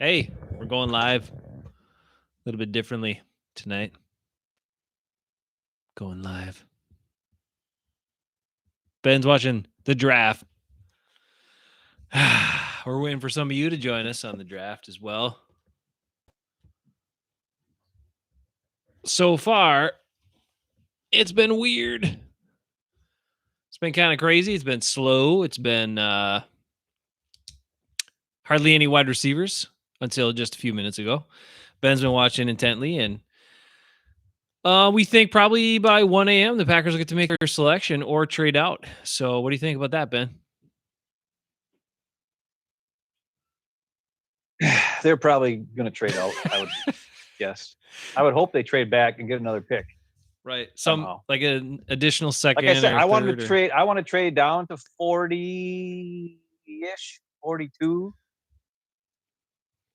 Hey, we're going live a little bit differently tonight. Going live. Ben's watching the draft. We're waiting for some of you to join us on the draft as well. So far, it's been weird. It's been kind of crazy. It's been slow. It's been hardly any wide receivers until just a few minutes ago. Ben's been watching intently, and we think probably by 1 a.m. the Packers will get to make their selection or trade out. So what do you think about that, Ben? They're probably going to trade out, I would guess. I would hope they trade back and get another pick. Right. Somehow. Like an additional second. Like I said, I want to trade trade down to 40-ish, 42.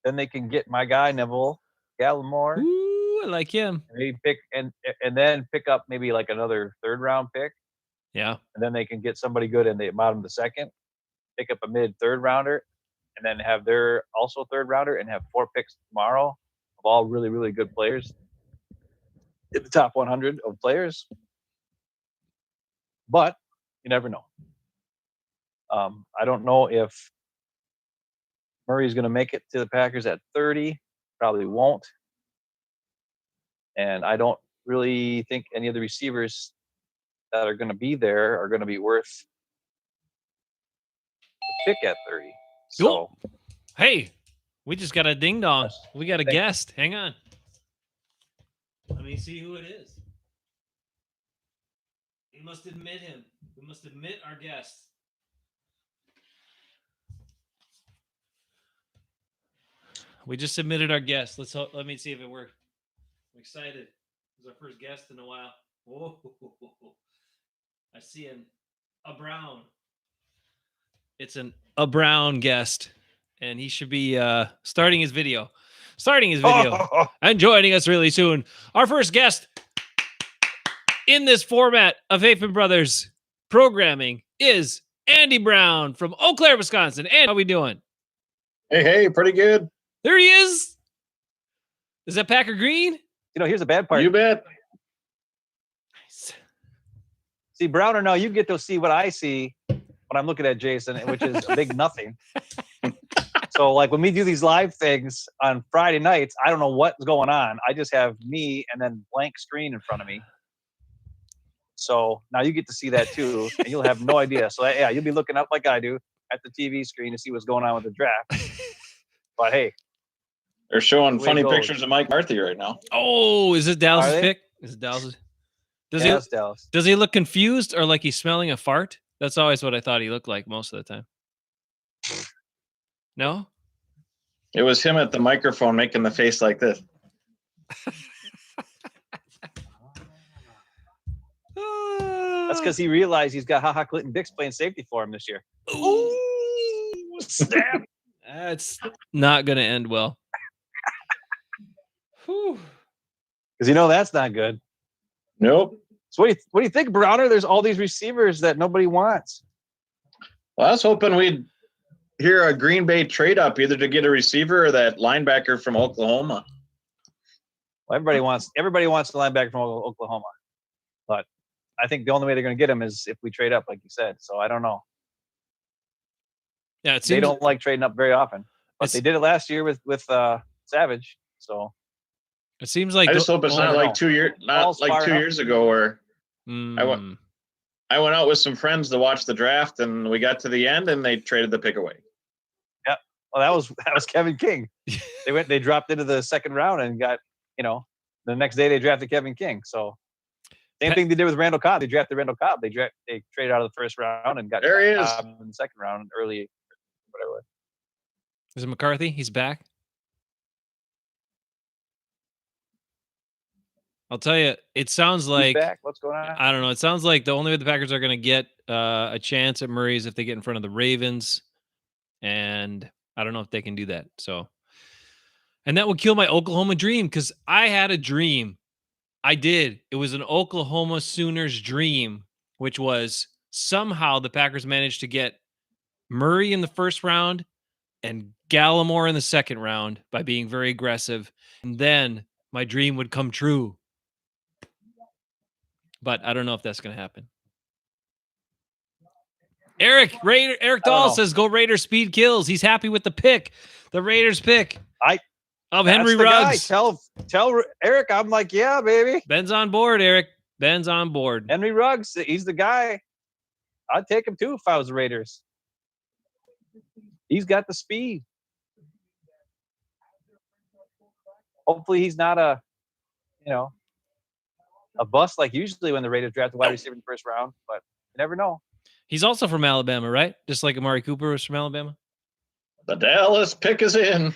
Then they can get my guy Neville Gallimore. Ooh, I like him. And maybe pick and then pick up maybe like another 3rd round pick. Yeah. And then they can get somebody good in the bottom of the 2nd, pick up a mid 3rd rounder, and then have their also 3rd rounder and have 4 picks tomorrow of all really, really good players in the top 100 of players. But you never know. I don't know if Murray's going to make it to the Packers at 30. Probably won't. And I don't really think any of the receivers that are going to be there are going to be worth the pick at 30. So, hey, we just got a ding dong. We got a guest. Hang on. Let me see who it is. We must admit him. We must admit our guest. We just submitted our guest. Let me see if it worked. I'm excited. This is our first guest in a while. Whoa. I see a Brown. It's a Brown guest, and he should be starting his video and joining us really soon. Our first guest in this format of Hafeman Brothers programming is Andy Brown from Eau Claire, Wisconsin. And how we doing? Hey, pretty good. There he is. Is that Packer Green? You know, here's the bad part. You bet. Nice. See, Brown or no, you get to see what I see when I'm looking at Jason, which is a big nothing. So, like, when we do these live things on Friday nights, I don't know what's going on. I just have me and then blank screen in front of me. So now you get to see that too, and you'll have no idea. So, yeah, you'll be looking up like I do at the TV screen to see what's going on with the draft. But, hey. They're showing funny pictures of Mike Carthy right now. Oh, is it Dallas' pick? Is it Dallas'? Dallas. Does he look confused or like he's smelling a fart? That's always what I thought he looked like most of the time. No? It was him at the microphone making the face like this. That's because he realized he's got HaHa Clinton Dix playing safety for him this year. Ooh, snap. That's not going to end well. Because you know that's not good. Nope. So what do you think, Browner? There's all these receivers that nobody wants. Well, I was hoping we'd hear a Green Bay trade up either to get a receiver or that linebacker from Oklahoma. Well, everybody wants the linebacker from Oklahoma, but I think the only way they're going to get him is if we trade up, like you said. So I don't know. Yeah, they don't like trading up very often, but they did it last year with Savage. So it seems like I just hope it's not like 2 years, not like 2 years ago where I went out with some friends to watch the draft, and we got to the end, and they traded the pick away. Yeah, well, that was Kevin King. They dropped into the 2nd round and got, the next day they drafted Kevin King. So same thing they did with Randall Cobb. They drafted Randall Cobb. They traded out of the 1st round and got there he is in the 2nd round early, whatever. Is it McCarthy? He's back. I'll tell you, it sounds like what's going on? I don't know. It sounds like the only way the Packers are going to get a chance at Murray is if they get in front of the Ravens, and I don't know if they can do that. So, and that would kill my Oklahoma dream because I had a dream. I did. It was an Oklahoma Sooners dream, which was somehow the Packers managed to get Murray in the 1st round, and Gallimore in the second round by being very aggressive. And then my dream would come true. But I don't know if that's going to happen. Eric Dahl says, go Raiders, speed kills. He's happy with the pick. The Raiders pick of Henry Ruggs. Tell Eric, I'm like, yeah, baby. Ben's on board, Eric. Ben's on board. Henry Ruggs, he's the guy. I'd take him too if I was the Raiders. He's got the speed. Hopefully he's not a bust like usually when the Raiders draft a wide receiver in the first round, but you never know. He's also from Alabama, right? Just like Amari Cooper was from Alabama. The Dallas pick is in.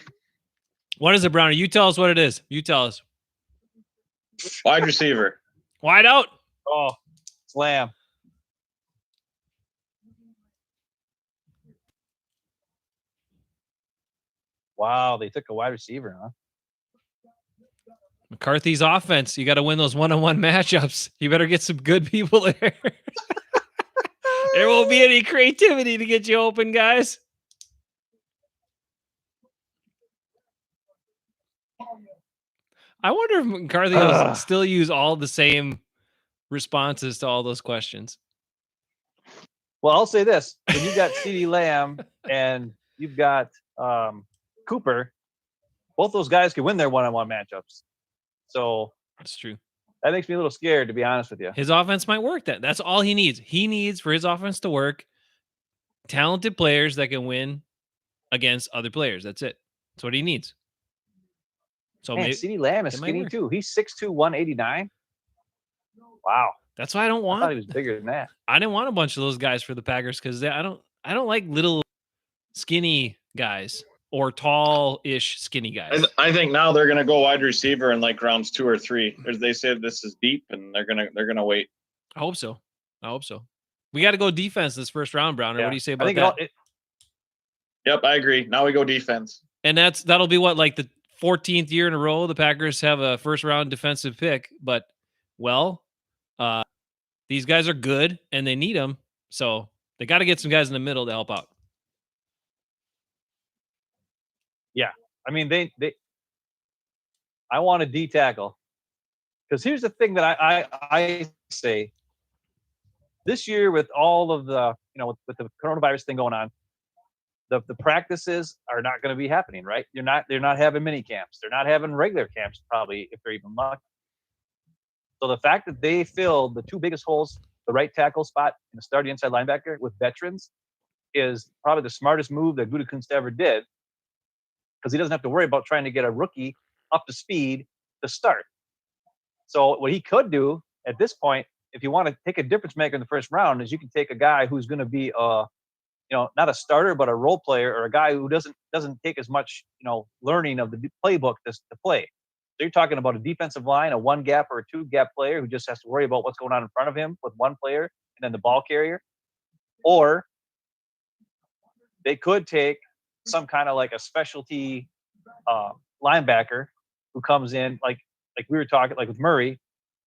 What is it, Browner? You tell us what it is. You tell us. Wide receiver. Wide out. Oh, slam. Wow, they took a wide receiver, huh? McCarthy's offense. You got to win those one-on-one matchups. You better get some good people there. There won't be any creativity to get you open, guys. I wonder if McCarthy will still use all the same responses to all those questions. Well, I'll say this. When you got CeeDee Lamb and you've got Cooper, both those guys can win their one-on-one matchups. So that's true. That makes me a little scared, to be honest with you. His offense might work. That's all he needs. He needs for his offense to work talented players that can win against other players. That's it. That's what he needs. So man, CeeDee Lamb is skinny too. He's 6'2", 189. Wow. That's why I don't want. I thought he was bigger than that. I didn't want a bunch of those guys for the Packers because I don't like little skinny guys or tall-ish skinny guys. I think now they're gonna go wide receiver in like rounds 2 or 3. They said this is deep, and they're gonna wait. I hope so. We got to go defense this first round, Browner. Yeah. What do you say about that? Yep, I agree. Now we go defense, and that'll be what, like the 14th year in a row the Packers have a first round defensive pick. But these guys are good and they need them, so they got to get some guys in the middle to help out. Yeah, I mean they I want a D tackle, because here's the thing that I say. This year, with all of the with the coronavirus thing going on, the practices are not going to be happening, right? They're not having mini camps. They're not having regular camps, probably, if they're even lucky. So the fact that they filled the two biggest holes, the right tackle spot and the starting inside linebacker, with veterans, is probably the smartest move that Gutekunst ever did, because he doesn't have to worry about trying to get a rookie up to speed to start. So what he could do at this point, if you want to take a difference maker in the first round, is you can take a guy who's going to be not a starter, but a role player, or a guy who doesn't take as much, learning of the playbook to play. So you're talking about a defensive line, a one gap or a two gap player who just has to worry about what's going on in front of him with one player and then the ball carrier. Or they could take some kind of like a specialty linebacker who comes in, like we were talking, like with Murray,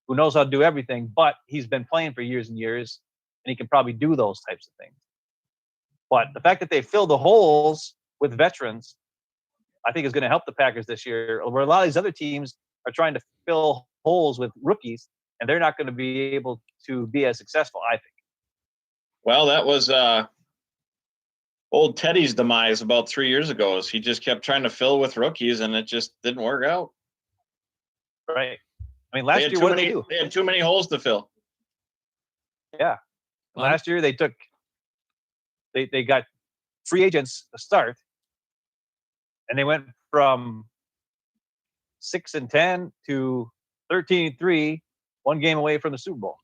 who knows how to do everything, but he's been playing for years and years, and he can probably do those types of things. But the fact that they fill the holes with veterans, I think, is going to help the Packers this year, where a lot of these other teams are trying to fill holes with rookies, and they're not going to be able to be as successful, I think. Well, that was old Teddy's demise about 3 years ago. Is he just kept trying to fill with rookies, and it just didn't work out. Right. I mean, last year, what did they do? They had too many holes to fill. Yeah. Last year, they got free agents to start, and they went from 6-10 to 13-3, one game away from the Super Bowl,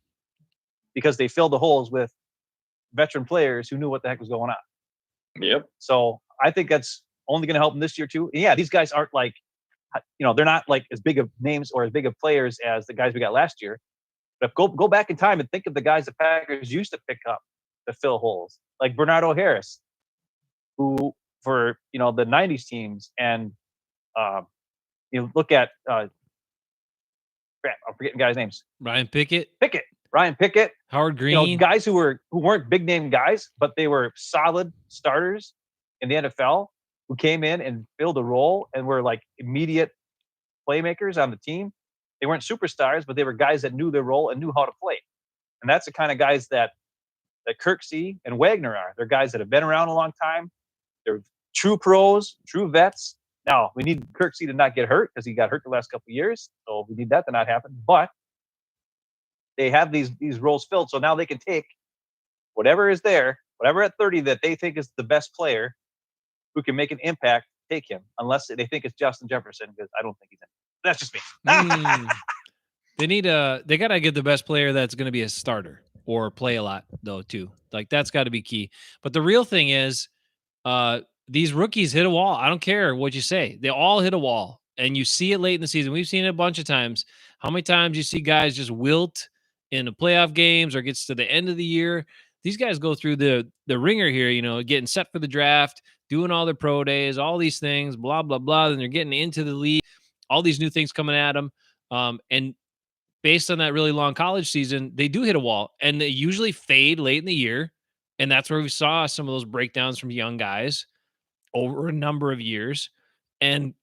because they filled the holes with veteran players who knew what the heck was going on. Yep. So I think that's only going to help them this year too. And yeah, these guys aren't like, they're not like as big of names or as big of players as the guys we got last year. But go back in time and think of the guys the Packers used to pick up to fill holes, like Bernardo Harris, who for the 90s teams, and look at I'm forgetting guys' names. Ryan Pickett, Howard Green, guys who weren't big name guys, but they were solid starters in the NFL. who came in and filled a role and were like immediate playmakers on the team. They weren't superstars, but they were guys that knew their role and knew how to play. And that's the kind of guys that Kirksey and Wagner are. They're guys that have been around a long time. They're true pros, true vets. Now, we need Kirksey to not get hurt because he got hurt the last couple of years. So we need that to not happen. But they have these roles filled. So now they can take whatever is there, whatever at 30 that they think is the best player who can make an impact, take him. Unless they think it's Justin Jefferson, because I don't think he's in. That's just me. They got to get the best player that's going to be a starter or play a lot, though, too. Like, that's got to be key. But the real thing is, these rookies hit a wall. I don't care what you say. They all hit a wall. And you see it late in the season. We've seen it a bunch of times. How many times you see guys just wilt in the playoff games or gets to the end of the year? These guys go through the ringer here, getting set for the draft, doing all their pro days, all these things, blah, blah, blah. Then they're getting into the league, all these new things coming at them. And based on that really long college season, they do hit a wall. And they usually fade late in the year. And that's where we saw some of those breakdowns from young guys over a number of years. And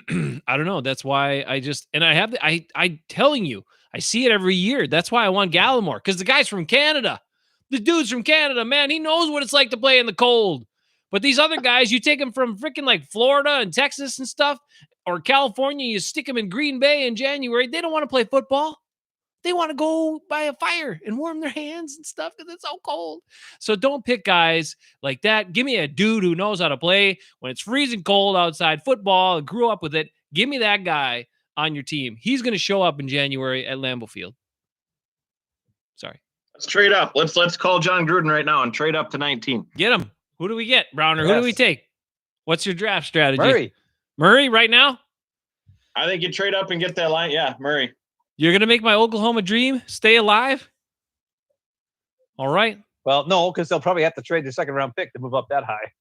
I don't know. That's why I'm telling you, I see it every year. That's why I want Gallimore, because the guy's from Canada. The dude's from Canada, man. He knows what it's like to play in the cold. But these other guys, you take them from freaking like Florida and Texas and stuff, or California, you stick them in Green Bay in January. They don't want to play football. They want to go by a fire and warm their hands and stuff because it's so cold. So don't pick guys like that. Give me a dude who knows how to play when it's freezing cold outside, football, and grew up with it. Give me that guy on your team. He's going to show up in January at Lambeau Field. Sorry. Let's trade up. Let's call John Gruden right now and trade up to 19. Get him. Who do we get, Browner? Who do we take? What's your draft strategy? Murray right now? I think you trade up and get that line. Yeah, Murray. You're going to make my Oklahoma dream stay alive? All right. Well, no, because they'll probably have to trade their second round pick to move up that high.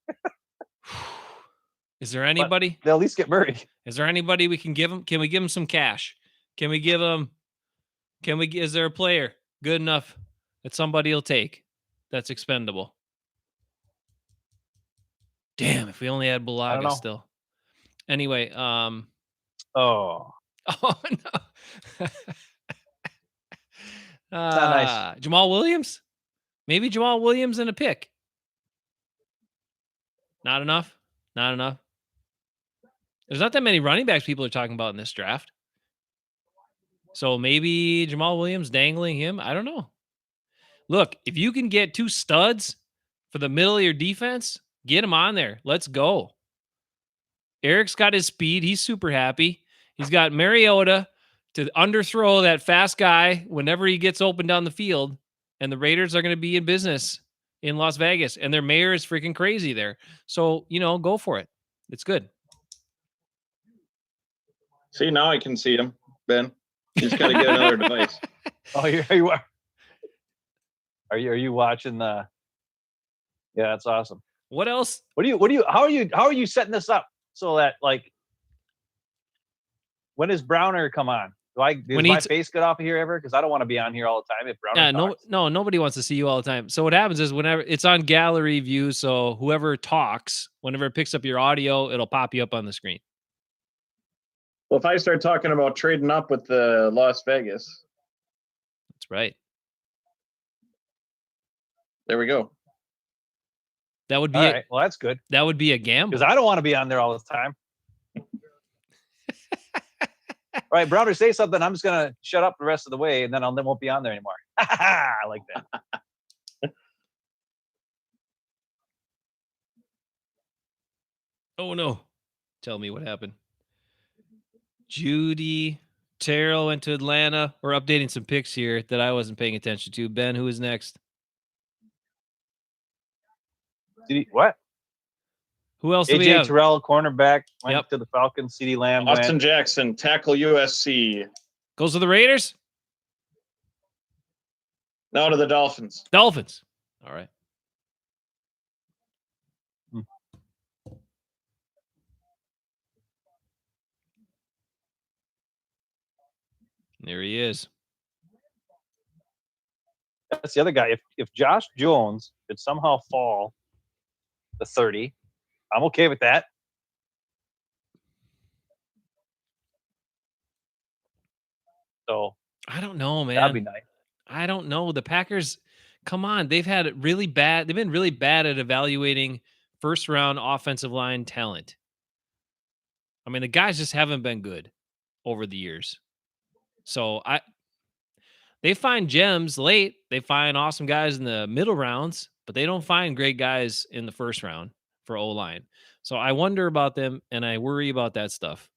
Is there anybody? But they'll at least get Murray. Is there anybody we can give him? Can we give him some cash? Is there a player good enough that somebody will take that's expendable? Damn, if we only had Bulaga still. Anyway, Oh, no. Nice. Jamal Williams? Maybe Jamal Williams and a pick. Not enough? There's not that many running backs people are talking about in this draft. So maybe Jamal Williams, dangling him. I don't know. Look, if you can get two studs for the middle of your defense, get him on there. Let's go. Eric's got his speed. He's super happy. He's got Mariota to underthrow that fast guy whenever he gets open down the field. And the Raiders are going to be in business in Las Vegas. And their mayor is freaking crazy there. So, go for it. It's good. See, now I can see him, Ben. You just got to get another device. Oh, you are. Are you watching the? Yeah, that's awesome. What else? How are you setting this up so that, like, when does Browner come on? Does my face get off of here ever? Because I don't want to be on here all the time if Browner talks. No, nobody wants to see you all the time. So what happens is whenever it's on gallery view, so whoever talks, whenever it picks up your audio, it'll pop you up on the screen. Well, if I start talking about trading up with the Las Vegas. That's right. There we go. That would be all right. Well, that's good. That would be a gamble. Because I don't want to be on there all the time. All right, Browner, say something. I'm just gonna shut up the rest of the way, and then won't be on there anymore. I like that. Oh no! Tell me what happened. Judy Terrell went to Atlanta. We're updating some picks here that I wasn't paying attention to. Ben, who is next? What? Who else do we have? AJ Terrell, cornerback, went to the Falcons. CeeDee Lamb Austin Jackson, tackle USC. Goes to the Raiders? No, to the Dolphins. Dolphins. All right. There he is. That's the other guy. If Josh Jones could somehow fall to 30, I'm okay with that. So I don't know, man. that'd be nice. I don't know. The Packers, come on, they've had it really bad. They've been really bad at evaluating first round offensive line talent. I mean, the guys just haven't been good over the years. So they find gems late. They find awesome guys in the middle rounds, but they don't find great guys in the first round for O-line. So I wonder about them, and I worry about that stuff.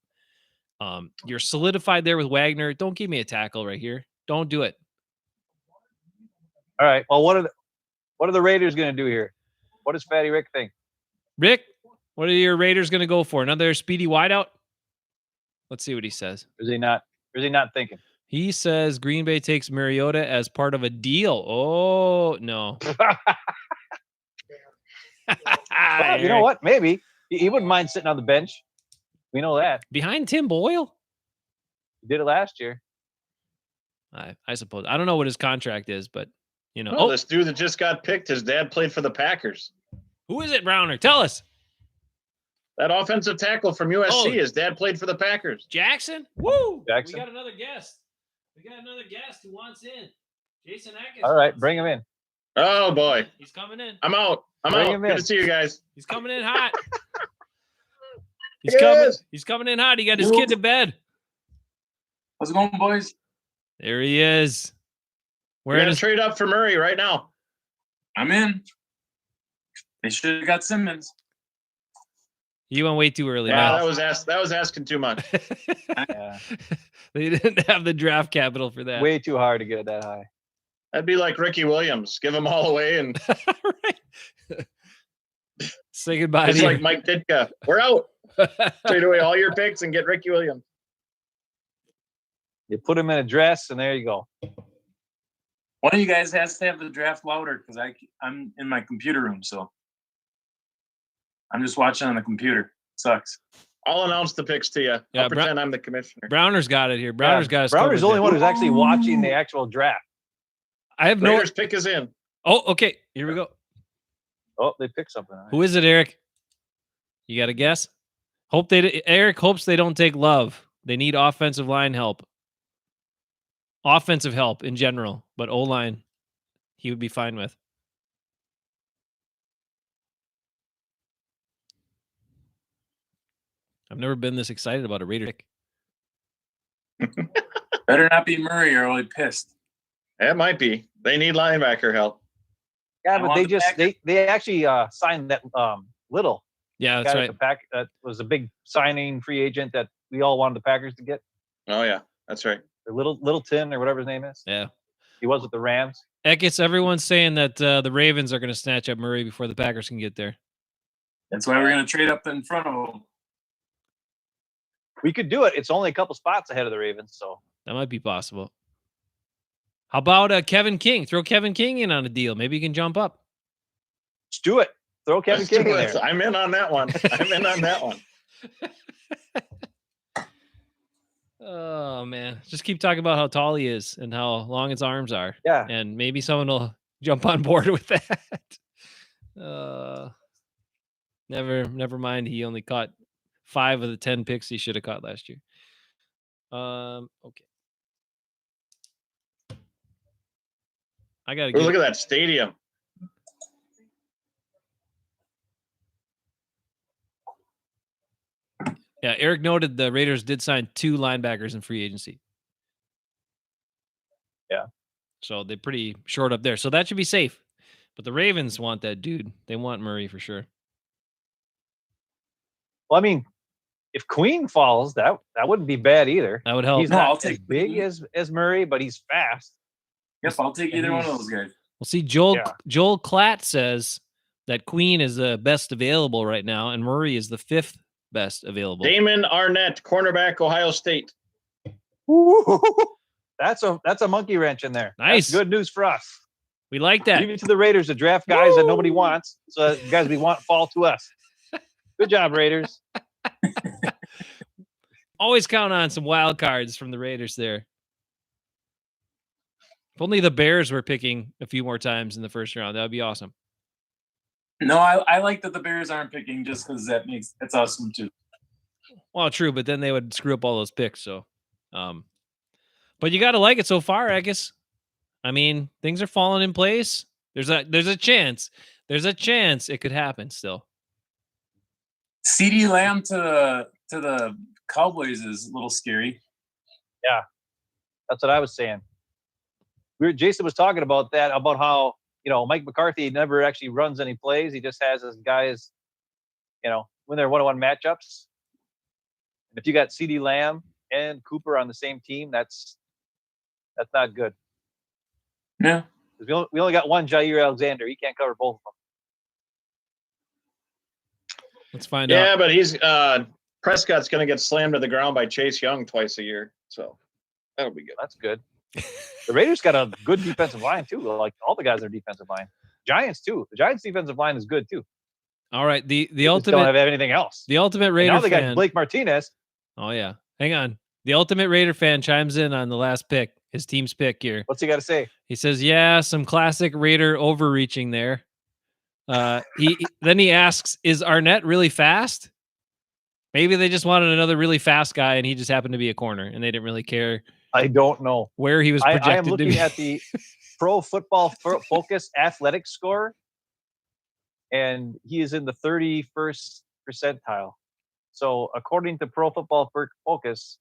You're solidified there with Wagner. Don't give me a tackle right here. Don't do it. All right. Well, what are the Raiders going to do here? What does Fatty Rick think? Rick, what are your Raiders going to go for? Another speedy wideout? Let's see what he says. Is he not thinking? He says Green Bay takes Mariota as part of a deal. Oh, no. Well, you know what? Maybe he wouldn't mind sitting on the bench. We know that. Behind Tim Boyle? He did it last year. I suppose. I don't know what his contract is, but, you know. Oh, this dude that just got picked, his dad played for the Packers. Who is it, Browner? Tell us. That offensive tackle from USC, his dad played for the Packers. Jackson? Woo! Jackson. We got another guest. Who wants in. Jason Atkins. All right, bring him in. Oh, boy. He's coming in. I'm out. Good to see you guys. He's coming in hot. He's coming in hot. He got his kid to bed. How's it going, boys? There he is. We're going to trade up for Murray right now. I'm in. They should have got Simmons. You went way too early. Yeah, that was asking too much. Yeah. They didn't have the draft capital for that. Way too hard to get it that high. That'd be like Ricky Williams. Give them all away and say goodbye. It's like Mike Ditka. We're out. Trade away all your picks and get Ricky Williams. You put him in a dress, and there you go. One of you guys has to have the draft louder because I'm in my computer room, so I'm just watching on the computer. Sucks. I'll announce the picks to you. Yeah, I'll pretend I'm the commissioner. Browner's got it here. Browner's got us. Browner's the only one who's actually watching the actual draft. I have Raiders pick is in. Oh, okay. Here we go. Oh, they picked something. Right. Who is it, Eric? You got a guess? Eric hopes they don't take Love. They need offensive line help. Offensive help in general, but O-line he would be fine with. I've never been this excited about a Raider pick. Better not be Murray or I'll be pissed. It might be. They need linebacker help. Yeah, but they actually signed that Little. Yeah, that's right. That was a big signing free agent that we all wanted the Packers to get. Oh yeah, that's right. Littleton or whatever his name is. Yeah, he was with the Rams. Eckes, everyone's saying that the Ravens are going to snatch up Murray before the Packers can get there. That's why we're going to trade up in front of them. We could do it. It's only a couple spots ahead of the Ravens, so that might be possible. How about Kevin King? Throw Kevin King in on a deal. Maybe he can jump up. Let's do it. Throw Kevin King in there. I'm in on that one. Oh, man. Just keep talking about how tall he is and how long his arms are. Yeah. And maybe someone will jump on board with that. Never mind. He only caught 5 of the 10 picks he should have caught last year. Okay. I got to look at that stadium. Yeah, Eric noted the Raiders did sign 2 linebackers in free agency. Yeah. So they're pretty short up there. So that should be safe. But the Ravens want that dude. They want Murray for sure. Well, I mean, if Queen falls, that wouldn't be bad either. That would help. He's not as big as Murray, but he's fast. Yes, I'll take either one of those guys. Well, see, Joel Klatt says that Queen is the best available right now, and Murray is the 5th best available. Damon Arnett, cornerback, Ohio State. Ooh, that's a monkey wrench in there. Nice. That's good news for us. We like that. Leave it to the Raiders to draft guys that nobody wants. So guys we want fall to us. Good job, Raiders. Always count on some wild cards from the Raiders there. If only the Bears were picking a few more times in the first round, that would be awesome. No, I like that the Bears aren't picking just because that's awesome too. Well, true, but then they would screw up all those picks. So, but But you got to like it so far, I guess. I mean, things are falling in place. There's a chance. There's a chance it could happen still. CeeDee Lamb to the Cowboys is a little scary. Yeah, that's what I was saying. Jason was talking about that, about how, Mike McCarthy never actually runs any plays. He just has his guys, when they're one-on-one matchups. And if you got CeeDee Lamb and Cooper on the same team, that's not good. Yeah. We only got one Jair Alexander. He can't cover both of them. Let's find out. Yeah, but he's Prescott's going to get slammed to the ground by Chase Young twice a year, so that'll be good. That's good. The Raiders got a good defensive line too. Like all the guys on their defensive line. Giants too. The Giants' defensive line is good too. All right, the ultimate don't have anything else. The ultimate Raider now they fan. got Blake Martinez. Oh yeah, hang on. The ultimate Raider fan chimes in on the last pick, his team's pick here. What's he got to say? He says, "Yeah, some classic Raider overreaching there." Then he asks, "Is Arnett really fast?" Maybe they just wanted another really fast guy, and he just happened to be a corner, and they didn't really care. I don't know where he was projected I am looking to be. at the Pro Football Focus athletic score, and he is in the 31st percentile. So according to Pro Football Focus,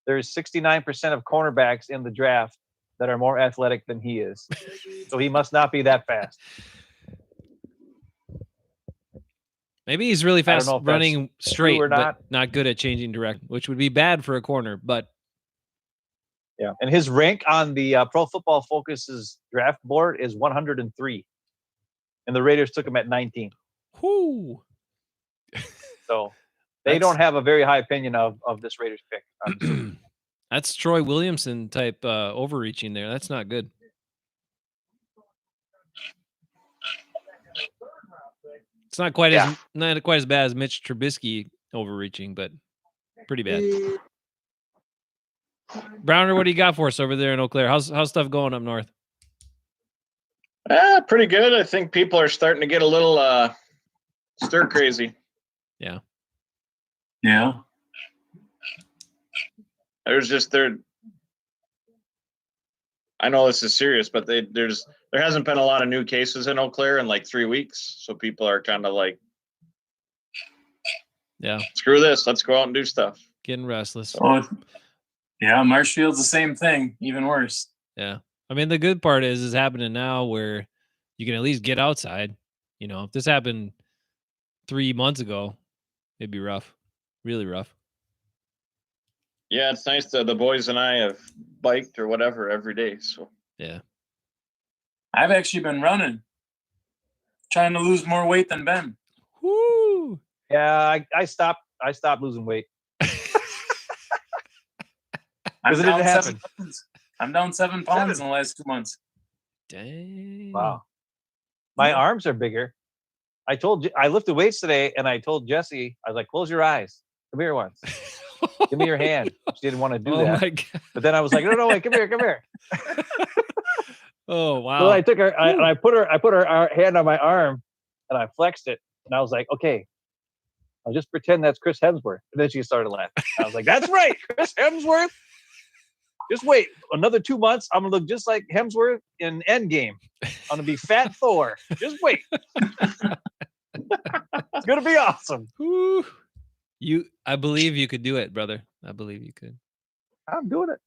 there's 69% of cornerbacks in the draft that are more athletic than he is. So he must not be that fast. Maybe he's really fast running straight, but not good at changing direction, which would be bad for a corner. But yeah, and his rank on the Pro Football Focus's draft board is 103, and the Raiders took him at 19. Whoo! So they don't have a very high opinion of this Raiders pick. That's Troy Williamson type overreaching there. That's not good. It's not quite as bad as Mitch Trubisky overreaching, but pretty bad. Browner, what do you got for us over there in Eau Claire? How's stuff going up north? Pretty good. I think people are starting to get a little stir crazy. Yeah. Yeah. There's just I know this is serious, but there hasn't been a lot of new cases in Eau Claire in like 3 weeks. So people are kind of like, yeah, screw this. Let's go out and do stuff. Getting restless. Oh, yeah. Marshfield's the same thing, even worse. Yeah. I mean, the good part is happening now where you can at least get outside. If this happened 3 months ago, it'd be rough, really rough. Yeah, it's nice that the boys and I have biked or whatever every day. So yeah, I've actually been running, trying to lose more weight than Ben. Woo! Yeah, I stopped losing weight. I'm down 7 pounds. I'm down 7 pounds in the last 2 months. Dang! Wow, my arms are bigger. I lifted weights today, and I told Jesse, I was like, "Close your eyes. Come here once." Give me your hand. She didn't want to do that. My God. But then I was like, no, wait, come here. Oh, wow. So I took her, I put her hand on my arm, and I flexed it. And I was like, okay, I'll just pretend that's Chris Hemsworth. And then she started laughing. I was like, that's right, Chris Hemsworth. Just wait. Another 2 months, I'm going to look just like Hemsworth in Endgame. I'm going to be Fat Thor. Just wait. It's going to be awesome. Woo. I believe you could do it, brother. I believe you could. I'm doing it.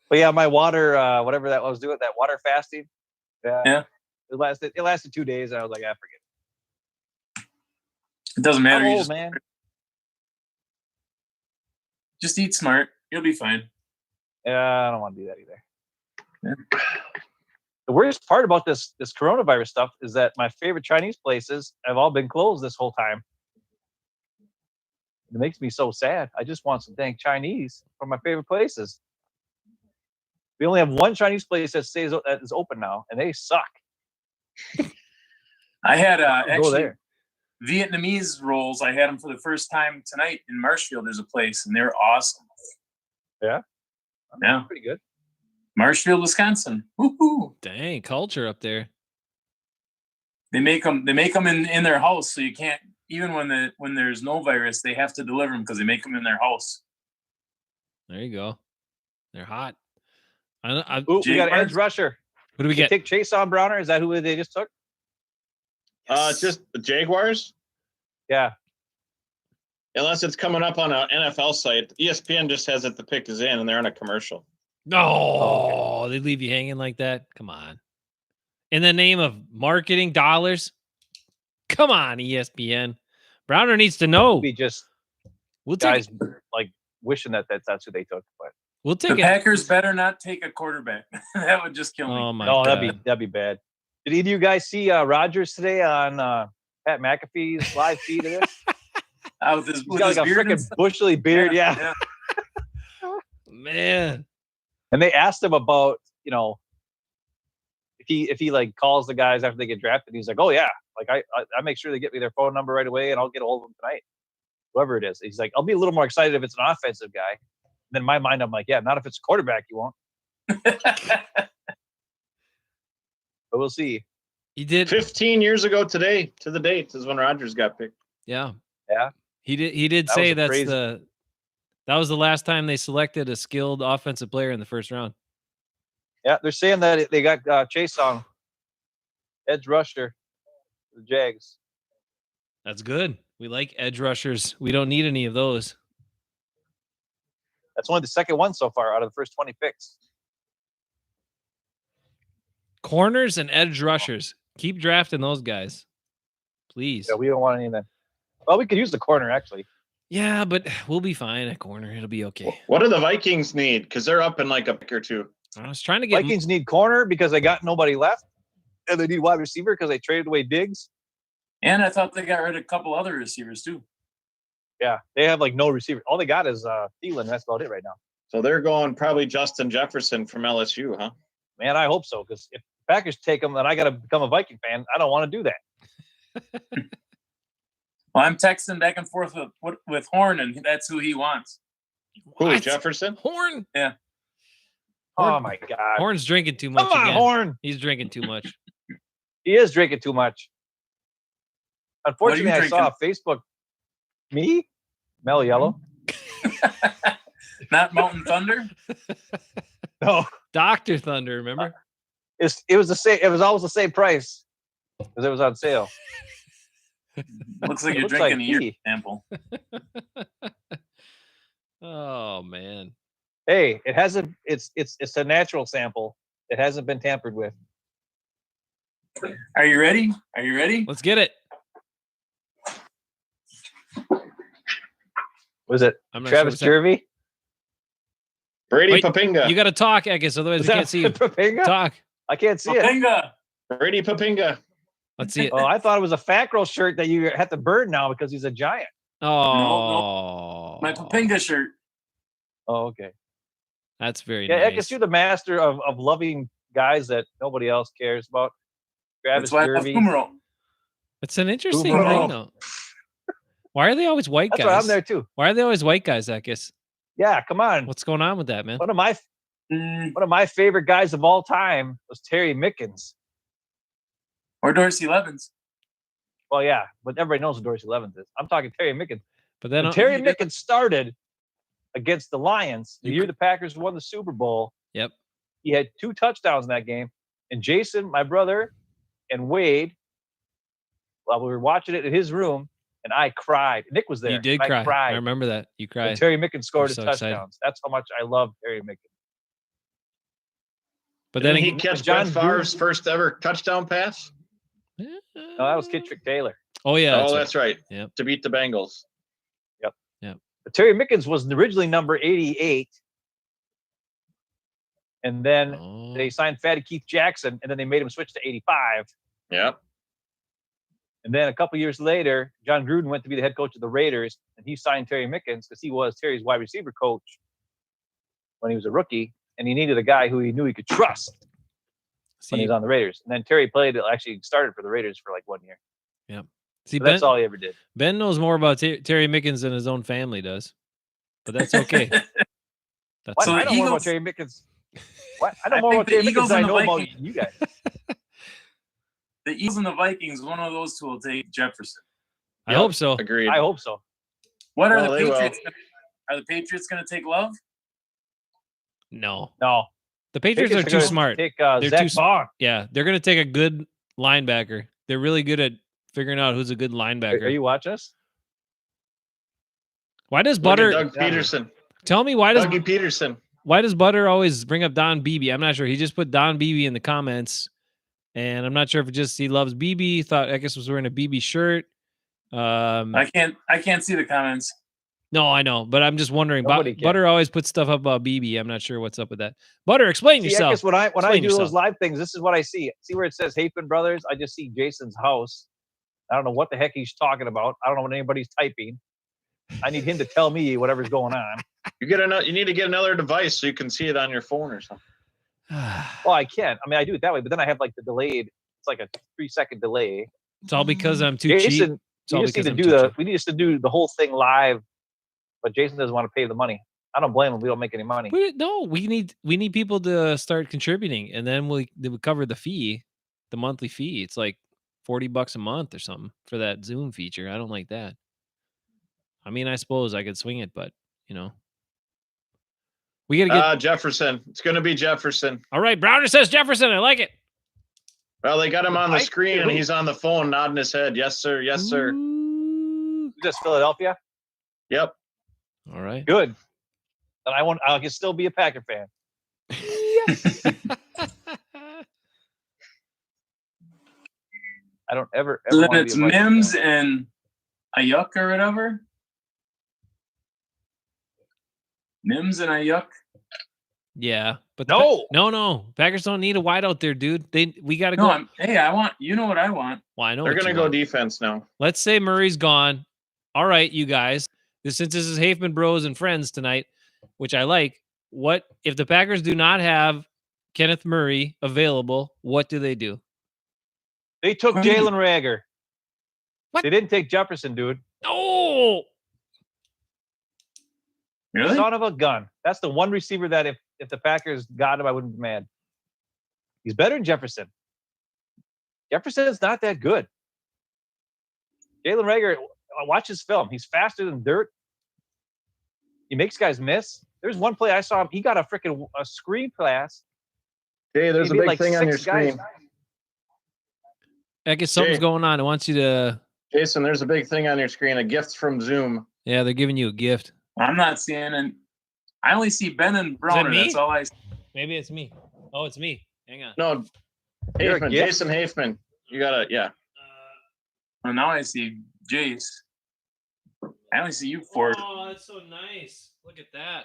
But yeah, my water, whatever that was doing, that water fasting. Yeah. It lasted 2 days, and I was like, forget it. It doesn't matter. I'm old, man. Just eat smart. You'll be fine. Yeah, I don't want to do that either. Yeah. The worst part about this coronavirus stuff is that my favorite Chinese places have all been closed this whole time. It makes me so sad. I just want some dang Chinese from my favorite places. We only have one Chinese place that is open now, and they suck. I had Go actually there. Vietnamese rolls. I had them for the first time tonight in Marshfield. There's a place, and they're awesome. Yeah? Yeah. Pretty good. Marshfield, Wisconsin. Woohoo! Dang, culture up there. They make them in their house, so you can't, even when there's no virus, they have to deliver them because they make them in their house. There you go. They're hot. Ooh, we got edge rusher. Who do we get? Take Chase on Browner. Is that who they just took? It's just the Jaguars. Yeah. Unless it's coming up on an NFL site. ESPN just has it. The pick is in, and they're on a commercial. No, they leave you hanging like that. Come on. In the name of marketing dollars. Come on, ESPN. Browner needs to know. Be just We'll guys take like wishing that's who they took. But we'll take the it. Packers better not take a quarterback. That would just kill me. Oh my no, God. that'd be bad. Did either of you guys see Rodgers today on Pat McAfee's live feed of this? With his, He's got like a freaking bushly beard, yeah. Man. And they asked him about, if he like calls the guys after they get drafted. He's like, oh yeah, like I make sure they get me their phone number right away, and I'll get a hold of them tonight, whoever it is. He's like, I'll be a little more excited if it's an offensive guy. And then in my mind, I'm like, yeah, not if it's a quarterback, you won't. But we'll see. He did 15 years ago today, to the date, is when Rodgers got picked. Yeah. Yeah. He did That say was crazy. that was the last time they selected a skilled offensive player in the first round. Yeah, they're saying that they got Chase on edge rusher, the Jags. That's good. We like edge rushers. We don't need any of those. That's only the second one so far out of the first 20 picks. Corners and edge rushers. Keep drafting those guys. Please. Yeah, we don't want any of them. Well, we could use the corner, actually. Yeah, but we'll be fine at corner. It'll be okay. What do the Vikings need? Because they're up in like a pick or two. I was trying to get Vikings need corner because they got nobody left. And they need wide receiver because they traded away Diggs. And I thought they got rid of a couple other receivers too. Yeah, they have like no receiver. All they got is Thielen. That's about it right now. So they're going probably Justin Jefferson from LSU, huh? Man, I hope so. Because if the Packers take them, then I got to become a Viking fan. I don't want to do that. Well, I'm texting back and forth with Horn, and that's who he wants. Who, What? Jefferson? Horn. Yeah. Oh my God. Horn's drinking too much. Come on, again. Horn. He's drinking too much. He is drinking too much. Unfortunately, I saw on Facebook. Me? Mellow Yellow. Not Mountain Thunder. No, Dr. Thunder, remember? it was the same. It was always the same price because it was on sale. Looks like It you're looks drinking like a year pee. sample. Oh man. Hey, it hasn't. It's a natural sample. It hasn't been tampered with. Are you ready? Are you ready? Let's get it. Was it I'm not Travis sure what's Jervey? Brady Wait, Papinga. You got to talk, Ekis, otherwise Was we that can't see you. Papinga? Talk. I can't see it. Papinga. Brady Papinga. Let's see it. Oh, I thought it was a Fat Girl shirt that you have to burn now because he's a giant. Oh, My Papinga shirt. Oh, okay. That's very Yeah, nice. Ekis, you're the master of loving guys that nobody else cares about. Travis That's why I love Jervey. Kumaro. It's an interesting Uber. thing, though. Why are they always white That's guys? why I'm there too. Why are they always white guys, Ekis? Yeah, come on. What's going on with that, man? One of my favorite guys of all time was Terry Mickens. Or Dorsey Levens. Well, yeah, but everybody knows who Dorsey Levens is. I'm talking Terry Mickens. But then When Terry Mickens started against the Lions the year the Packers won the Super Bowl. Yep. He had 2 touchdowns in that game. And Jason, my brother, and Wade, while we were watching it in his room, and I cried. Nick was there. you did and cry. I cried. I remember that. You And cried. Terry Mickens scored his so excited. touchdowns. That's how much I love Terry Mickens. But then Didn't he again, catch John Brett Favre's first ever touchdown pass? No, that was Kittrick Taylor. Oh yeah. Oh, that's right. Yep. To beat the Bengals. But Terry Mickens was originally number 88. And then Oh. they signed Fatty Keith Jackson, and then they made him switch to 85. Yep. And then a couple years later, John Gruden went to be the head coach of the Raiders, and he signed Terry Mickens because he was Terry's wide receiver coach when he was a rookie, and he needed a guy who he knew he could trust when he See, was on the Raiders. And then Terry actually started for the Raiders for like 1 year. see So Ben, that's all he ever did. Ben knows more about Terry Mickens than his own family does. But that's okay. That's What? So I the know more about Eagles- Terry Mickens. What? I know I more think about the Terry Mickens Eagles than I and the know about Vikings- you guys. The Eagles and the Vikings, one of those two will take Jefferson. I Yep. hope so. Agreed. I hope so. What are Well, the they will. Patriots? Are the Patriots going to take Love? No. The Patriots are too smart. Take They're Zach too Vaughn. Yeah, they're going to take a good linebacker. They're really good at figuring out who's a good linebacker. Are you watching us? Why does Look Butter? at Doug Peterson. Tell me why does Dougie Peterson? Why does Butter always bring up Don Beebe? I'm not sure. He just put Don Beebe in the comments, and I'm not sure if it just he loves Beebe. Thought I guess was wearing a Beebe shirt. I can't see the comments. No, I know, but I'm just wondering. Nobody can. Butter always puts stuff up about Beebe. I'm not sure what's up with that. Butter, explain yourself. I guess when I Explain do yourself. those live things, this is what I see. See where it says Hafeman Brothers? I just see Jason's house. I don't know what the heck he's talking about. I don't know what anybody's typing. I need him to tell me whatever's going on. You need to get another device so you can see it on your phone or something. Well, I can. I mean, I do it that way, but then I have like the delayed. It's like a 3-second delay. It's all because I'm too cheap. Jason, we need to do the whole thing live, but Jason doesn't want to pay the money. I don't blame him. We don't make any money. We need people to start contributing, and then we cover the fee, the monthly fee. It's like $40 a month or something for that Zoom feature. I don't like that. I mean, I suppose I could swing it, but we got to get Jefferson. It's going to be Jefferson. All right, Browner says Jefferson. I like it. Well, they got him on the screen, and he's on the phone nodding his head. Yes, sir. Yes, sir. Just Philadelphia. Yep. All right. Good. And I can still be a Packer fan. Yes. I don't ever. So then it's Mims and Ayuk or whatever. Mims and Ayuk. Yeah, but no. Packers don't need a wide out there, dude. We got to No, go. I want. You know what I want. Well, I know they're going to go defense now. Let's say Murray's gone. All right, you guys. Since this is Hafeman Bros and Friends tonight, which I like. What if the Packers do not have Kenneth Murray available? What do they do? They took Jalen Reagor. What? They didn't take Jefferson, dude. Oh, really? Son of a gun. That's the one receiver that if the Packers got him, I wouldn't be mad. He's better than Jefferson. Jefferson is not that good. Jalen Reagor, watch his film. He's faster than dirt. He makes guys miss. There's one play I saw him. He got a screen pass. Hey, there's a big thing on your screen. I guess something's going on. I want you to. Jason, there's a big thing on your screen. A gift from Zoom. Yeah, they're giving you a gift. I'm not seeing it. I only see Ben and Browner. That's all I see. Maybe it's me. Oh, it's me. Hang on. No, Hafeman, Jason Hafeman. You gotta, yeah. Well, now I see Jace. I only see you for. Oh, that's so nice. Look at that.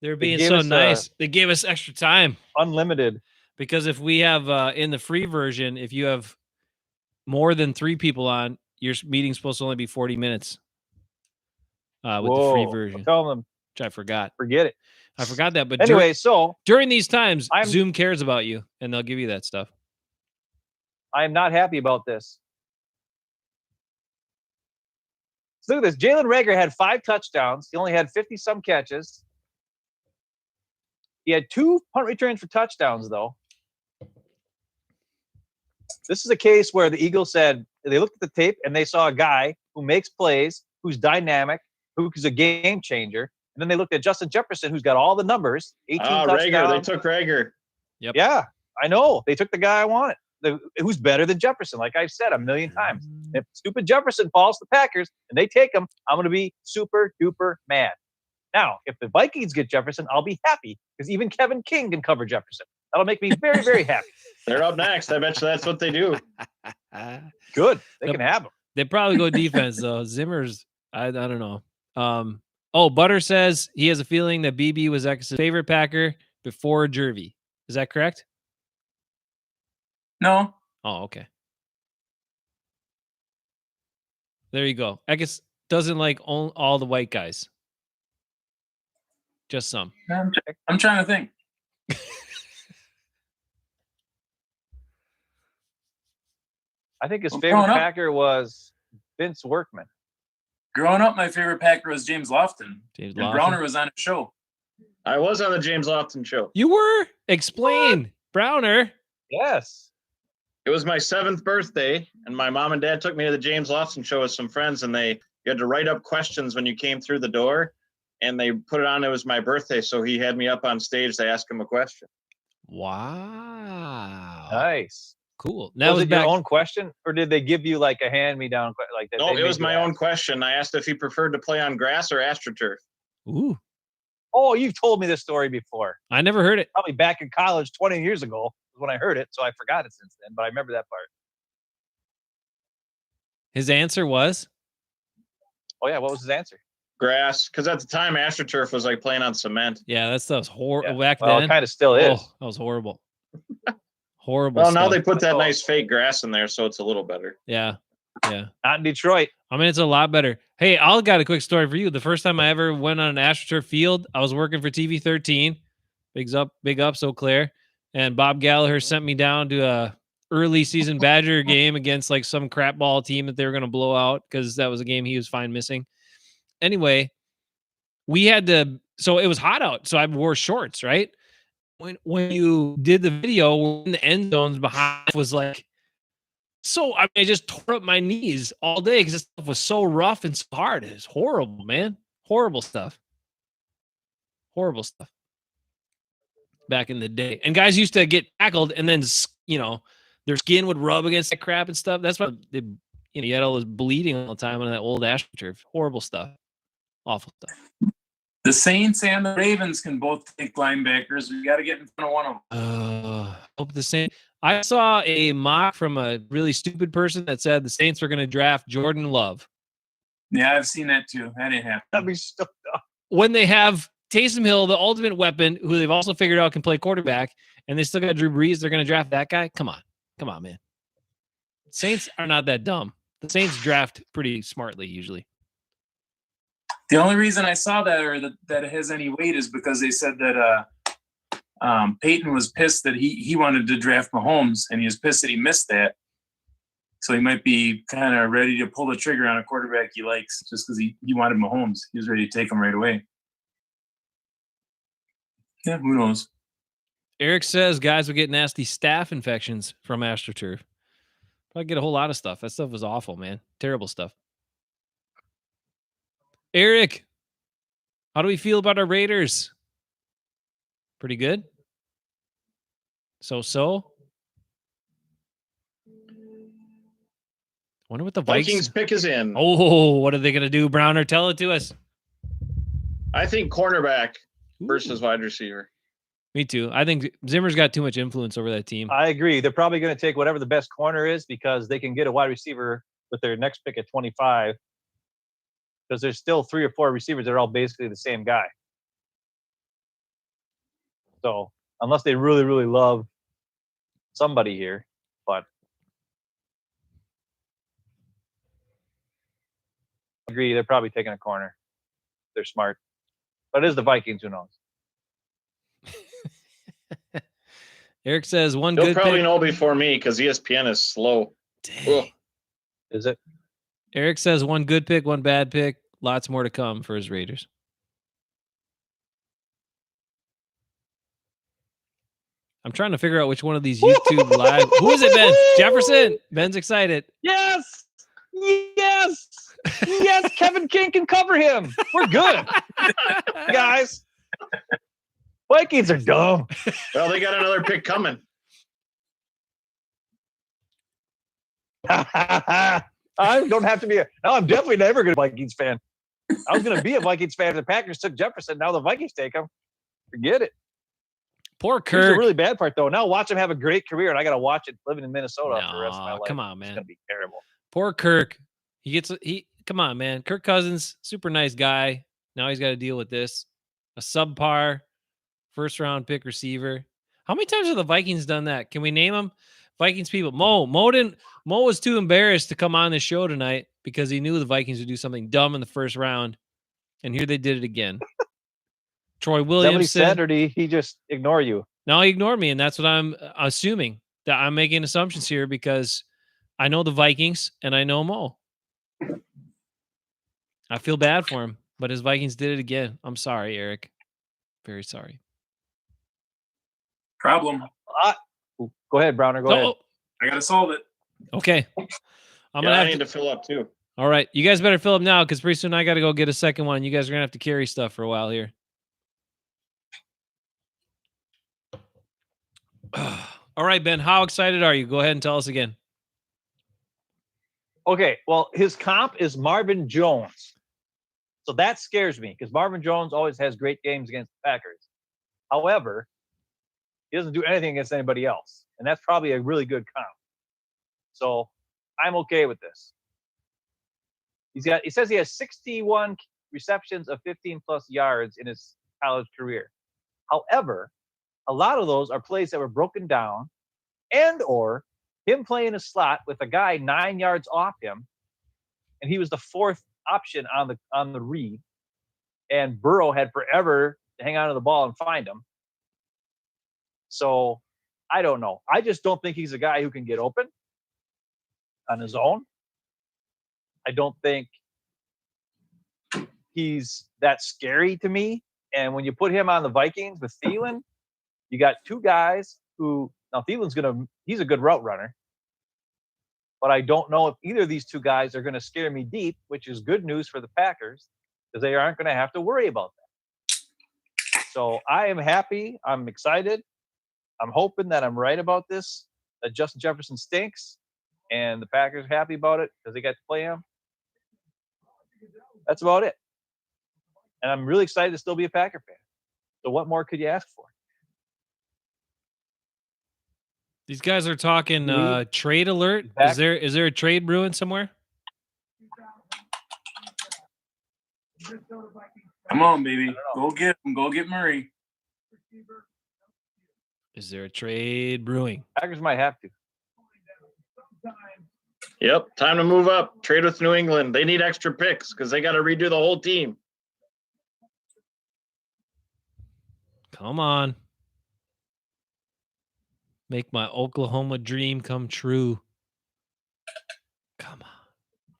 They're being so nice. They gave us extra time. Unlimited. Because if we have in the free version, if you have more than 3 people on, your meeting's supposed to only be 40 minutes. With the free version. Tell them. Which I forgot. Forget it. I forgot that. But anyway, during these times, Zoom cares about you, and they'll give you that stuff. I am not happy about this. So look at this. Jalen Reagor had 5 touchdowns. He only had 50-some catches. He had 2 punt returns for touchdowns, though. This is a case where the Eagles said they looked at the tape and they saw a guy who makes plays, who's dynamic, who's a game changer. And then they looked at Justin Jefferson, who's got all the numbers. 18 touchdowns. Reagor. They took Reagor. Yep. Yeah, I know. They took the guy I wanted. Who's better than Jefferson, like I've said a million times. If stupid Jefferson falls to the Packers and they take him, I'm going to be super duper mad. Now, if the Vikings get Jefferson, I'll be happy because even Kevin King can cover Jefferson. That'll make me very, very happy. They're up next. I bet you that's what they do. Good. They can have them. They probably go defense, though. Zimmer's, I don't know. Butter says he has a feeling that BB was X's favorite Packer before Jervy. Is that correct? No. Oh, okay. There you go. Ekis doesn't like all the white guys. Just some. I'm trying to think. I think his favorite Packer was Vince Workman. Growing up, my favorite Packer was James Lofton. And Browner was on a show. I was on the James Lofton show. You were? Explain. What? Browner. Yes. It was my 7th birthday, and my mom and dad took me to the James Lofton show with some friends, and you had to write up questions when you came through the door. and they put it on. It was my birthday, so he had me up on stage to ask him a question. Wow. Nice. Cool. Was it your own question, or did they give you like a hand-me-down? Like that? No, it was my own question. I asked if he preferred to play on grass or Astroturf. Ooh. Oh, you've told me this story before. I never heard it. Probably back in college 20 years ago when I heard it, so I forgot it since then, but I remember that part. His answer was? Oh, yeah. What was his answer? Grass, because at the time Astroturf was like playing on cement. Yeah, that stuff's horrible. Yeah. Back then, it kind of still is. That was horrible. Horrible. Well, now stuff. they put that nice fake grass in there, so it's a little better. Yeah. Not in Detroit. I mean, it's a lot better. Hey, I got a quick story for you. The first time I ever went on an Astroturf field, I was working for TV 13. Big up, so Claire. And Bob Gallagher sent me down to a early season Badger game against like some crap ball team that they were going to blow out because that was a game he was fine missing. Anyway, we had to, so it was hot out, so I wore shorts, right? When you did the video, in the end zones behind was like, so I just tore up my knees all day because this stuff was so rough and so hard. It was horrible, man. Horrible stuff. Horrible stuff. Back in the day. And guys used to get tackled and then, their skin would rub against that crap and stuff. That's what you had all this bleeding all the time on that old Astroturf. Horrible stuff. Awful stuff. The Saints and the Ravens can both take linebackers. We got to get in front of one of them. Hope the Saints. I saw a mock from a really stupid person that said the Saints were going to draft Jordan Love. Yeah, I've seen that too. That ain't happening. That'd be so dumb. When they have Taysom Hill, the ultimate weapon, who they've also figured out can play quarterback, and they still got Drew Brees, they're going to draft that guy? Come on, man. Saints are not that dumb. The Saints draft pretty smartly usually. The only reason I saw that or that it has any weight is because they said that Peyton was pissed that he wanted to draft Mahomes, and he was pissed that he missed that. So he might be kind of ready to pull the trigger on a quarterback he likes just because he wanted Mahomes. He was ready to take him right away. Yeah, who knows? Eric says guys will get nasty staph infections from Astroturf. Probably get a whole lot of stuff. That stuff was awful, man. Terrible stuff. Eric, how do we feel about our Raiders? Pretty good? So? Wonder what the Vikings pick is in. Oh, what are they going to do, Browner? Tell it to us. I think cornerback versus wide receiver. Me too. I think Zimmer's got too much influence over that team. I agree. They're probably going to take whatever the best corner is because they can get a wide receiver with their next pick at 25. Because there's still 3 or 4 receivers that are all basically the same guy. So unless they really, really love somebody here, but I agree, they're probably taking a corner. They're smart. But it is the Vikings, who knows? Eric says one He'll good probably pick. know before me because ESPN is slow. Dang. Is it? Eric says one good pick, one bad pick. Lots more to come for his Raiders. I'm trying to figure out which one of these YouTube live. Who is it, Ben? Jefferson. Ben's excited. Yes! Yes! Yes! Kevin King can cover him. We're good. Guys. Vikings are dumb. Well, they got another pick coming. I don't have to be I'm definitely never going to be a Vikings fan. I was going to be a Vikings fan if the Packers took Jefferson. Now the Vikings take him. Forget it. Poor Here's the Kirk. really bad part, though. Now watch him have a great career, and I got to watch it living in Minnesota for the rest of my life. Come on, man. It's going to be terrible. Poor Kirk. Come on, man. Kirk Cousins, super nice guy. Now he's got to deal with this. A subpar first-round pick receiver. How many times have the Vikings done that? Can we name them? Vikings people. Mo was too embarrassed to come on the show tonight because he knew the Vikings would do something dumb in the first round. And here they did it again. Troy Williamson. Is that what he said, or did he just ignore you? No, he ignored me, and that's what I'm assuming. That I'm making assumptions here because I know the Vikings and I know Mo. I feel bad for him, but his Vikings did it again. I'm sorry, Eric. Very sorry. Problem. Go ahead, Browner. Go ahead. I got to solve it. Okay. I need to fill up too. All right. You guys better fill up now because pretty soon I got to go get a second one. You guys are going to have to carry stuff for a while here. All right, Ben. How excited are you? Go ahead and tell us again. Okay. Well, his comp is Marvin Jones. So that scares me because Marvin Jones always has great games against the Packers. However, he doesn't do anything against anybody else. And that's probably a really good comp. So I'm okay with this. He says he has 61 receptions of 15 plus yards in his college career. However, a lot of those are plays that were broken down and or him playing a slot with a guy 9 yards off him. And he was the fourth option on the read. And Burrow had forever to hang on to the ball and find him. So I don't know. I just don't think he's a guy who can get open on his own. I don't think he's that scary to me. And when you put him on the Vikings with Thielen, you got two guys who now Thielen's he's a good route runner. But I don't know if either of these two guys are going to scare me deep, which is good news for the Packers because they aren't going to have to worry about that. So I am happy. I'm excited. I'm hoping that I'm right about this, that Justin Jefferson stinks and the Packers are happy about it because they got to play him. That's about it. And I'm really excited to still be a Packer fan. So what more could you ask for? These guys are talking trade alert. Is there a trade brewing somewhere? Come on, baby. Go get him. Go get Murray. Is there a trade brewing? Packers might have to. Yep, time to move up. Trade with New England. They need extra picks because they got to redo the whole team. Come on. Make my Oklahoma dream come true. Come on.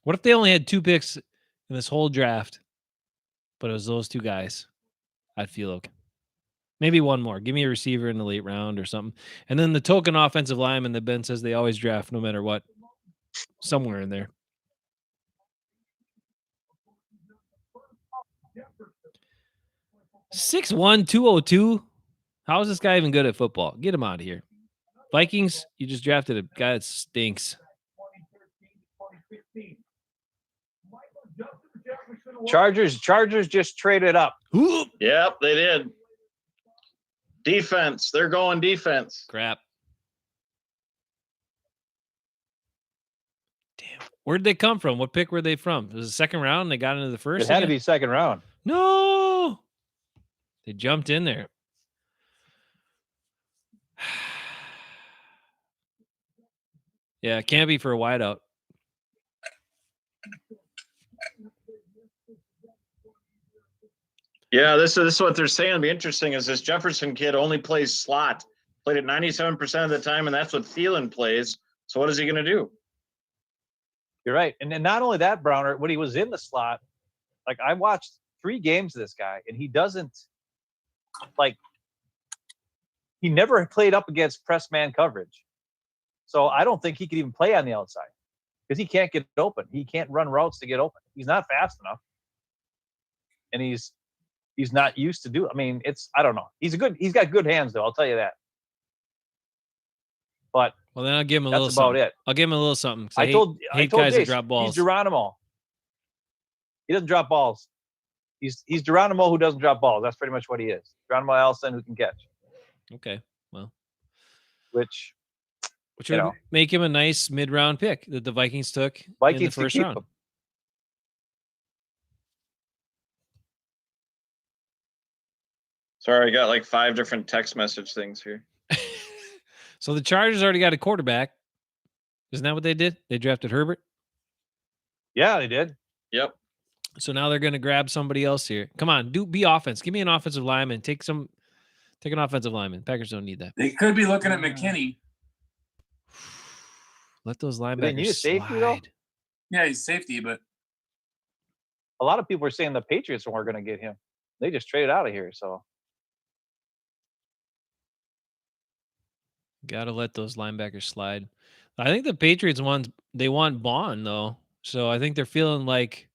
What if they only had 2 picks in this whole draft, but it was those 2 guys? I'd feel okay. Maybe one more. Give me a receiver in the late round or something. And then the token offensive lineman that Ben says they always draft no matter what. Somewhere in there. (6'1", 202). How is this guy even good at football? Get him out of here. Vikings, you just drafted a guy that stinks. Chargers just traded up. Yep, they did. Defense. They're going defense. Crap. Damn. Where'd they come from? What pick were they from? It was the second round. They got into the first. It had to be second round. No. They jumped in there. Yeah, it can't be for a wideout. Yeah, this is what they're saying. It'll be interesting is this Jefferson kid only plays slot, played it 97% of the time, and that's what Thielen plays. So what is he going to do? You're right. And not only that, Browner, when he was in the slot, like I watched 3 games of this guy, and he doesn't he never played up against press man coverage. So I don't think he could even play on the outside because he can't get open. He can't run routes to get open. He's not fast enough. And he's not used to do. I mean, I don't know. He's got good hands though. I'll tell you that. But well, then I'll give him a little. That's about it. I'll give him a little something. I told guys Jace, that drop balls. He's Geronimo. He doesn't drop balls. He's Geronimo who doesn't drop balls. That's pretty much what he is. Geronimo Allison who can catch. Okay, well, which would make him a nice mid-round pick that the Vikings took in the first round. Him. Sorry, I got like 5 different text message things here. So the Chargers already got a quarterback. Isn't that what they did? They drafted Herbert? Yeah, they did. Yep. So now they're going to grab somebody else here. Come on, be offense. Give me an offensive lineman. Take an offensive lineman. Packers don't need that. They could be looking at McKinney. Let those linebackers they need a safety, slide. though? Yeah, he's safety, but a lot of people are saying the Patriots weren't going to get him. They just traded out of here, so. Got to let those linebackers slide. I think the Patriots want Bond, though. So I think they're feeling like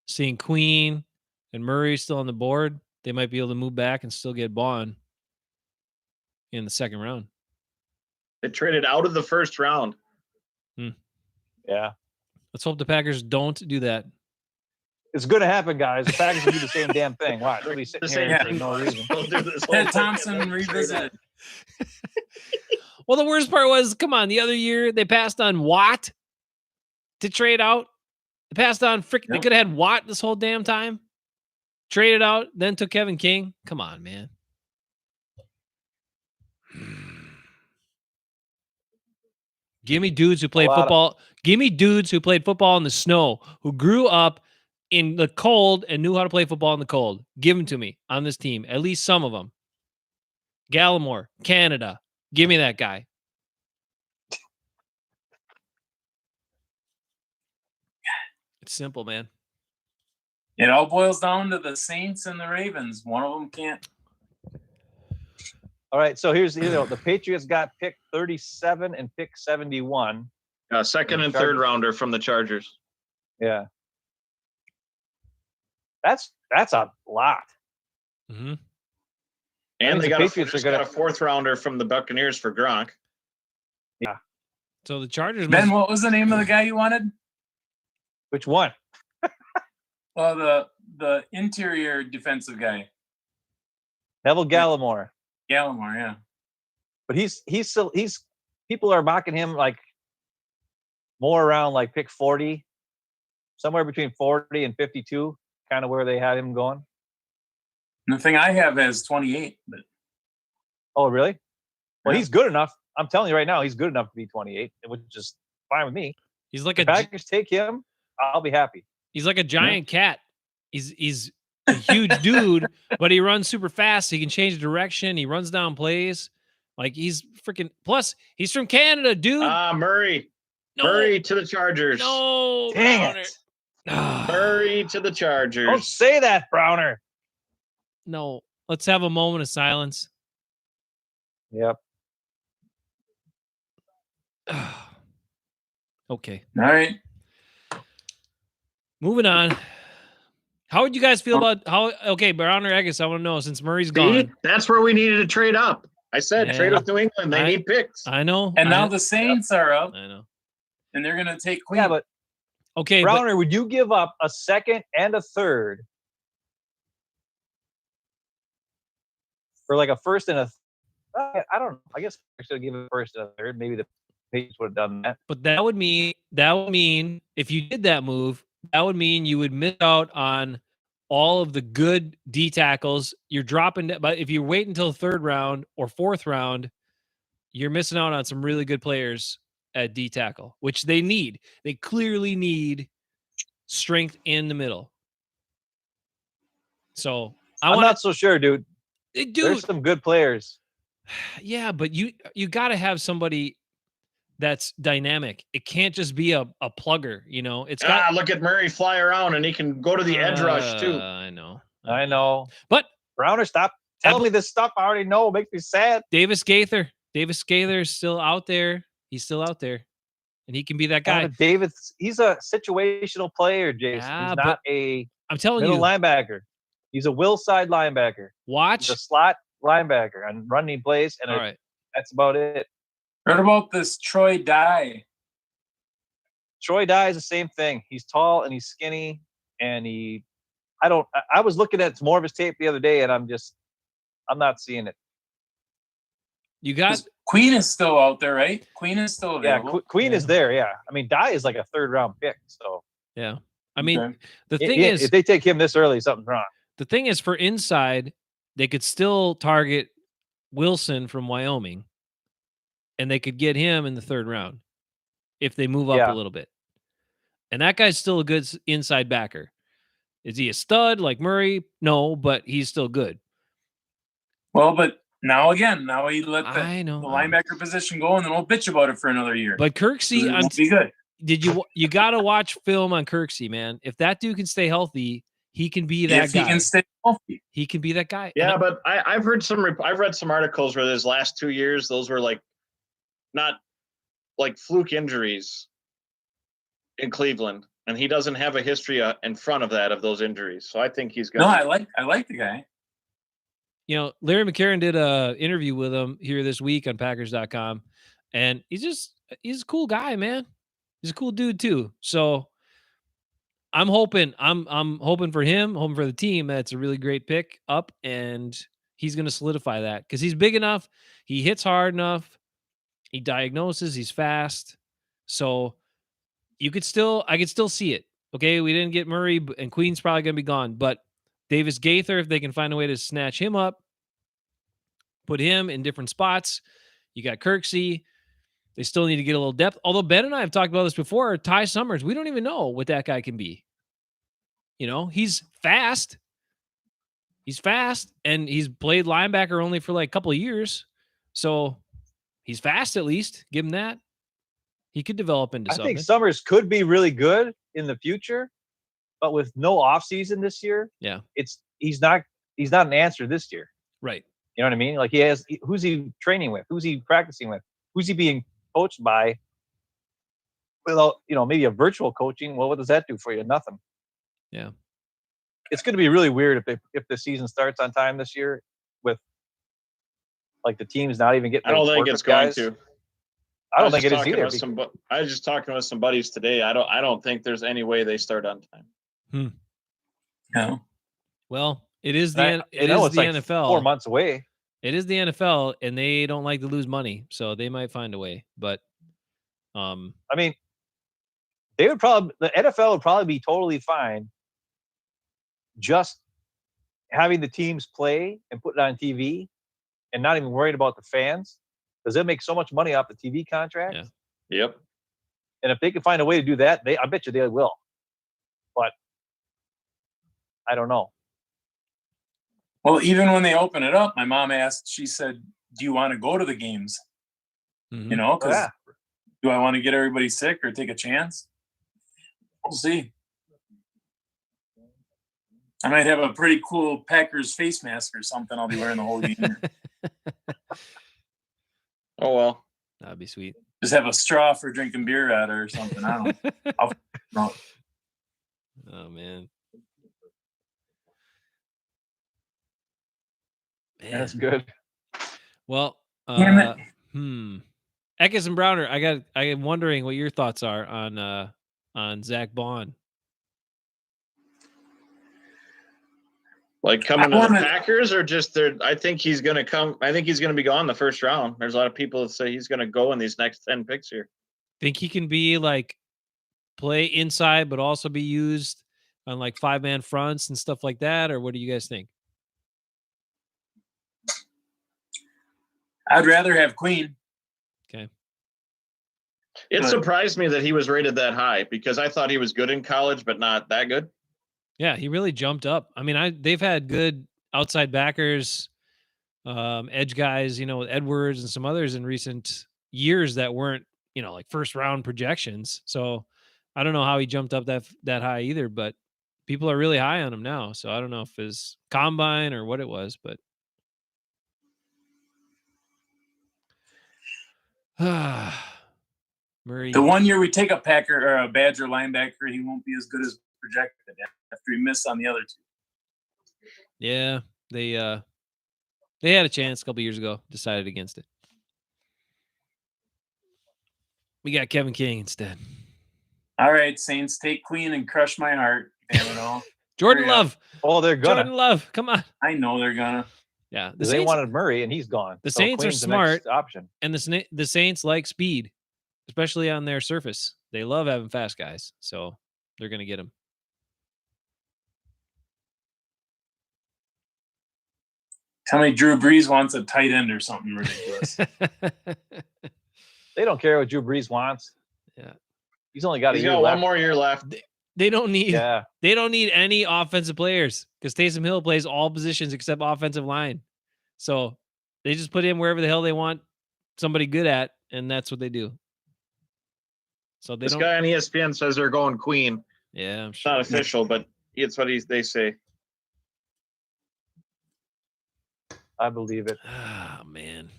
seeing Queen and Murray still on the board. They might be able to move back and still get Bond in the second round. They traded out of the first round. Yeah. Let's hope the Packers don't do that. It's going to happen, guys. The Packers will do the same damn thing. Watch. They'll be sitting here for no reason. Ted Thompson revisited. Well, the worst part was, come on, the other year they passed on Watt to trade out. They passed on Frickin. They could have had Watt this whole damn time. Traded out, then took Kevin King. Come on, man. Give me dudes who played football. Give me dudes who played football in the snow, who grew up in the cold and knew how to play football in the cold. Give them to me on this team. At least some of them. Gallimore, Canada. Give me that guy. It's simple, man. It all boils down to the Saints and the Ravens. One of them can't. All right, so here's the Patriots got pick 37 and pick 71. Second and third rounder from the Chargers. Yeah, that's a lot. Mm-hmm. And they got a fourth rounder from the Buccaneers for Gronk. Yeah. So the Chargers. Ben, what was the name of the guy you wanted? Which one? Well, the interior defensive guy. Neville Gallimore. Gallimore, yeah. But he's people are mocking him like more around like pick 40, somewhere between 40 and 52, kind of where they had him going. And the thing I have is 28. But oh, really? Well, yeah. He's good enough. I'm telling you right now, he's good enough to be 28, which is fine with me. He's like if Packers take him, I'll be happy. He's like a giant cat. He's a huge dude, but he runs super fast. He can change direction. He runs down plays. Like he's freaking. Plus, he's from Canada, dude. Murray. No. Murray to the Chargers. No, dang it. Murray to the Chargers. Don't say that, Browner. No. Let's have a moment of silence. Yep. Okay. All right. Moving on. How would you guys feel about how? Okay, Brown or Eggus, I want to know since Murray's gone. That's where we needed to trade up. I said trade with New England. They need picks. I know. And now the Saints are up. I know. And they're going to take Queen. Yeah, but okay, Browner, would you give up a second and a third for like a first and a? I don't know. I guess I should have given a first and a third. Maybe the Patriots would have done that. But that would mean if you did that move, that would mean you would miss out on all of the good D tackles. You're dropping, but if you wait until third round or fourth round, you're missing out on some really good players at D tackle, which they need. They clearly need strength in the middle. So I'm not so sure, dude. There's some good players. Yeah, but you got to have somebody that's dynamic. It can't just be a plugger, you know. It's got look at Murray fly around and he can go to the edge rush too. I know. But Browner, stop telling me this stuff I already know. It makes me sad. Davis Gaither is still out there. He's still out there. And he can be that guy. Davis, he's a situational player, Jason. Yeah, he's not a I'm telling middle you linebacker. He's a will side linebacker. Watch the slot linebacker and running plays, and all right. That's about it. Heard about this Troy Dye? Troy Dye is the same thing. He's tall and he's skinny, and I was looking at more of his tape the other day, and I'm not seeing it. You got Queen is still out there, right? Queen is still available. Yeah, Queen is there. Yeah, I mean Dye is like a third round pick. So yeah, I mean okay. The thing is, if they take him this early, something's wrong. The thing is, for inside, they could still target Wilson from Wyoming, and they could get him in the third round if they move up a little bit. And that guy's still a good inside backer. Is he a stud like Murray? No, but he's still good. Well, but now he let the linebacker position go, and then we'll bitch about it for another year. But Kirksey, be good. You got to watch film on Kirksey, man. If that dude can stay healthy, he can be that guy. He can stay healthy. He can be that guy. Yeah, but I've read some articles where his last 2 years, those were like not like fluke injuries in Cleveland. and he doesn't have a history in front of that of those injuries. So I think he's going. No, I like the guy. You know, Larry McCarron did a interview with him here this week on Packers.com, and he's a cool guy, man. He's a cool dude too. So I'm hoping for him, hoping for the team. That's a really great pick up, and he's going to solidify that because he's big enough, he hits hard enough, he diagnoses, he's fast. So I could still see it. Okay, we didn't get Murray, and Queen's probably going to be gone, but Davis Gaither, if they can find a way to snatch him up, put him in different spots. You got Kirksey. They still need to get a little depth. Although Ben and I have talked about this before, Ty Summers, we don't even know what that guy can be. You know, he's fast. He's fast, and he's played linebacker only for like a couple of years. So he's fast at least. Give him that. He could develop into something. I think Summers could be really good in the future, but with no offseason this year, yeah, he's not an answer this year. Right. You know what I mean? Like who's he training with? Who's he practicing with? Who's he being coached by? Without, maybe a virtual coaching. Well, what does that do for you? Nothing. Yeah. It's going to be really weird if the season starts on time this year with like the team's not even getting. I don't think it's going to. I don't think it is either. I was just talking with some buddies today. I don't think there's any way they start on time. No. Well, it is the NFL. 4 months away. It is the NFL, and they don't like to lose money, so they might find a way. But, I mean, the NFL would probably be totally fine just having the teams play and put it on TV, and not even worried about the fans, because they make so much money off the TV contract. Yeah. Yep. And if they can find a way to do that, I bet you they will. But I don't know. Well, even when they open it up, my mom asked, she said, do you want to go to the games? mm-hmm. Because do I want to get everybody sick or take a chance? We'll see. I might have a pretty cool Packers face mask or something I'll be wearing the whole game. Oh, well. That'd be sweet. Just have a straw for drinking beer out or something. I don't know. Oh, man. That's good. Well, Eckes and Browner, I am wondering what your thoughts are on Zach Bond. Like coming to the Packers, or just there? I think he's going to come. I think he's going to be gone the first round. There's a lot of people that say he's going to go in these next 10 picks here. Think he can be like play inside, but also be used on like 5-man fronts and stuff like that? Or what do you guys think? I'd rather have Queen. Okay. It surprised me that he was rated that high because I thought he was good in college, but not that good. Yeah, he really jumped up. I mean, they've had good outside backers, edge guys, with Edwards and some others in recent years that weren't, like first round projections. So I don't know how he jumped up that high either, but people are really high on him now. So I don't know if his combine or what it was, but Murray. The 1 year we take a Packer or a Badger linebacker, he won't be as good as projected after he missed on the other two. Yeah, they had a chance a couple years ago, decided against it. We got Kevin King instead. All right, Saints, take Queen and crush my heart. Damn it all. Jordan Love. Oh, they're gonna. Jordan Love. Come on. I know they're gonna. Yeah, they wanted Murray and he's gone. The Saints Queen's are smart. the next option. And the Saints like speed, especially on their surface. They love having fast guys, so they're going to get him. Tell me Drew Brees wants a tight end or something ridiculous. They don't care what Drew Brees wants. Yeah, he's only got one more year left. They don't need. Yeah. They don't need any offensive players because Taysom Hill plays all positions except offensive line. So they just put him wherever the hell they want somebody good at, and that's what they do. So this guy on ESPN says they're going Queen. Yeah, I'm it's sure. Not official, but it's what they say. I believe it. Ah, man.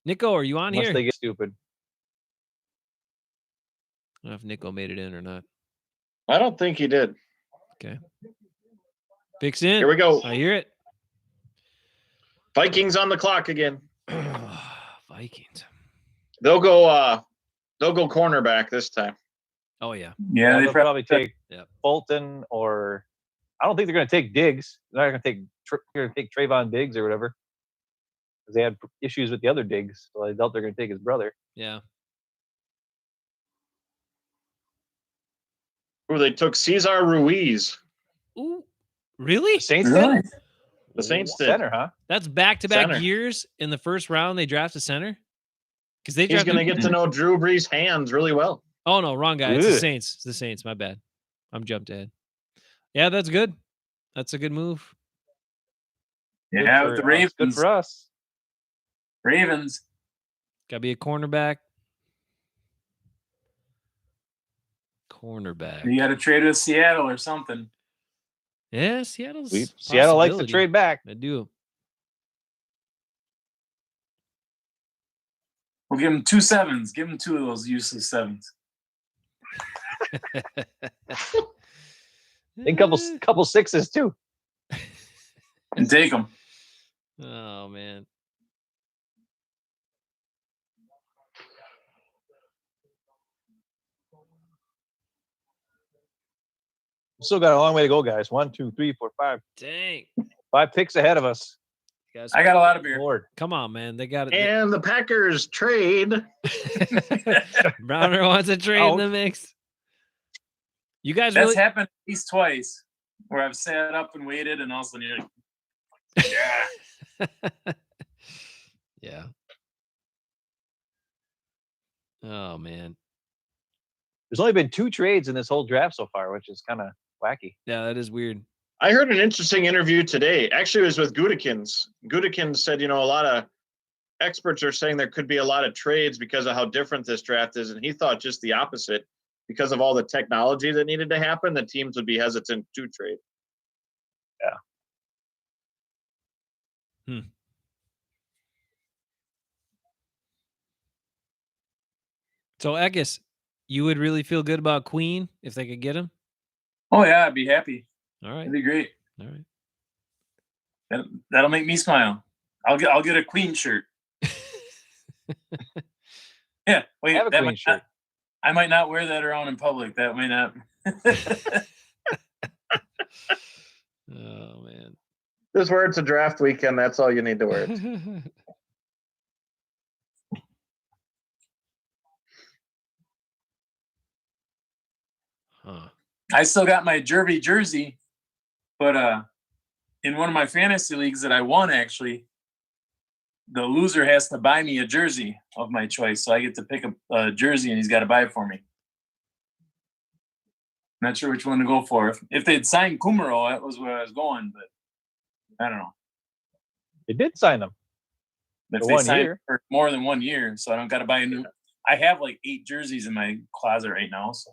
Nico, are you on Unless here? They get stupid. don't know if Nico made it in or not. I don't think he did. Okay. Picks in. Here we go. I hear it. Vikings on the clock again. Vikings. They'll go cornerback this time. Oh yeah. Yeah, they'll probably take Yep. Fulton, or I don't think they're going to take Diggs. They're not going to take Trayvon Diggs or whatever, because they had issues with the other Diggs. So I doubt they're going to take his brother. Yeah. Ooh, they took Cesar Ruiz. Ooh. Really? The Saints Really? did? The Saints did. Center, huh? That's back-to-back Center. years in the first round they draft a center? Because they He's drafted going to get to know Drew Brees' hands really well. Oh no, wrong guy. It's the Ugh. Saints. It's the Saints. My bad. I'm jumped ahead. Yeah, that's good. That's a good move. Yeah, Good with the for us. Ravens. Good for us. Ravens. Gotta be a cornerback. Cornerback. You got to trade with Seattle or something. Yeah, Seattle's Seattle likes to possibility. trade back. I do. We'll give him 2 7s. Give him 2 of those useless 7s. And couple sixes too. And take them. Oh man. We still got a long way to go, guys. 1, 2, 3, 4, 5. Dang. 5 picks ahead of us. Guys, I got a lot of beer. Lord. come on, man. They got it. And the Packers trade. Browner wants a trade in the mix. You guys That's really happened at least twice where I've sat up and waited and all of a sudden you're like, yeah. Yeah. Oh man. There's only been 2 trades in this whole draft so far, which is kind of wacky. Yeah, that is weird. I heard an interesting interview today. Actually, it was with Gudikins. Gudikins said, a lot of experts are saying there could be a lot of trades because of how different this draft is. And he thought just the opposite. Because of all the technology that needed to happen, the teams would be hesitant to trade. Yeah. So Eckes, you would really feel good about Queen if they could get him? Oh yeah, I'd be happy. All right. That'd be great. All right. That'll make me smile. I'll get a Queen shirt. Yeah, wait, I have a Queen shirt. I might not wear that around in public. That might not. Oh man. Just wear it to draft weekend. That's all you need to wear it. Huh. I still got my Derby jersey, but in one of my fantasy leagues that I won, actually, the loser has to buy me a jersey of my choice. So I get to pick a jersey and he's got to buy it for me. Not sure which one to go for. If they'd signed Kumaro, that was where I was going, but I don't know. They did sign them. But if For they 1 signed year. for more than 1 year, so I don't got to buy a new. I have like 8 jerseys in my closet right now, so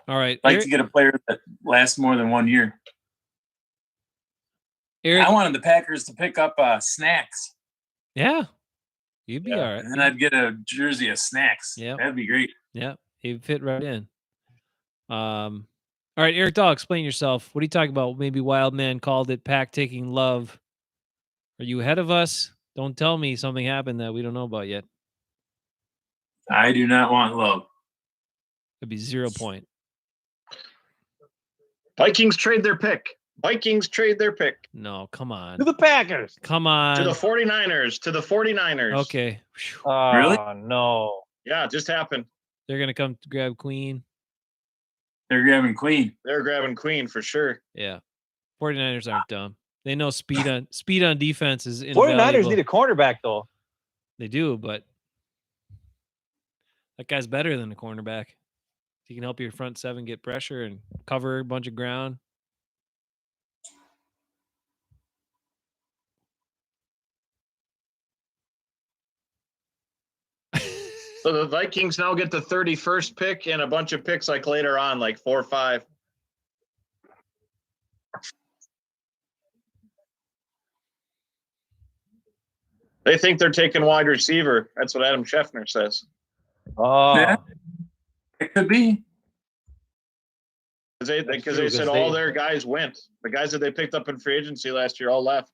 All right. I'd like to get a player that lasts more than 1 year. Eric, I wanted the Packers to pick up Snacks. yeah. You'd be all right. And then I'd get a jersey of Snacks. Yeah. That'd be great. Yeah. He'd fit right in. All right, Eric Dahl, explain yourself. What are you talking about? Maybe Wildman called it pack taking love. Are you ahead of us? Don't tell me something happened that we don't know about yet. I do not want love. It'd be 0 point. Vikings trade their pick. Vikings trade their pick. No, come on. To the Packers. Come To on. the 49ers. To the 49ers. Okay. Phew. Oh, Really? no. Yeah, it just happened. They're going to come to grab Queen. They're grabbing Queen. They're grabbing Queen for sure. Yeah. 49ers aren't dumb. They know speed on defense is invaluable. 49ers need a cornerback, though. They do, but that guy's better than a cornerback. He can help your front seven get pressure and cover a bunch of ground. So the Vikings now get the 31st pick and a bunch of picks like later on, like 4 or 5. They think they're taking wide receiver. That's what Adam Schefter says. Oh, Yeah. It could be. Because That's they true, said 'cause all they- their guys went. The guys that they picked up in free agency last year all left.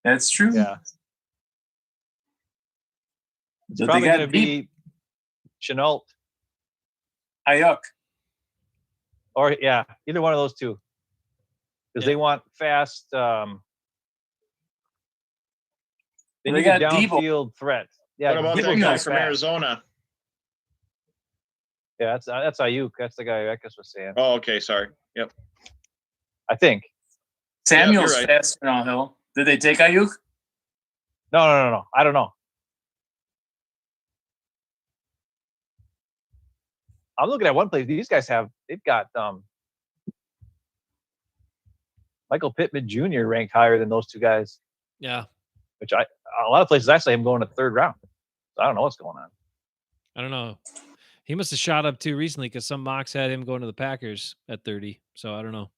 That's true. yeah. It's But they probably got going to deep. be Chenault Ayuk. or yeah, either one of those two. Because they want fast. They They need a got Debo. downfield threat. Yeah, What about Debo's that not guy from fast. Arizona? Yeah, that's Ayuk. That's the guy Eckes was saying. Oh, okay. Sorry. Yep. I think. Samuel's right. faster now, Hill. Did they take Ayuk? No. I don't know. I'm looking at one place. These guys they've got Michael Pittman Jr. ranked higher than those two guys. Yeah. Which a lot of places I say him going to third round. So I don't know what's going on. I don't know. He must have shot up too recently because some mocks had him going to the Packers at 30. So I don't know.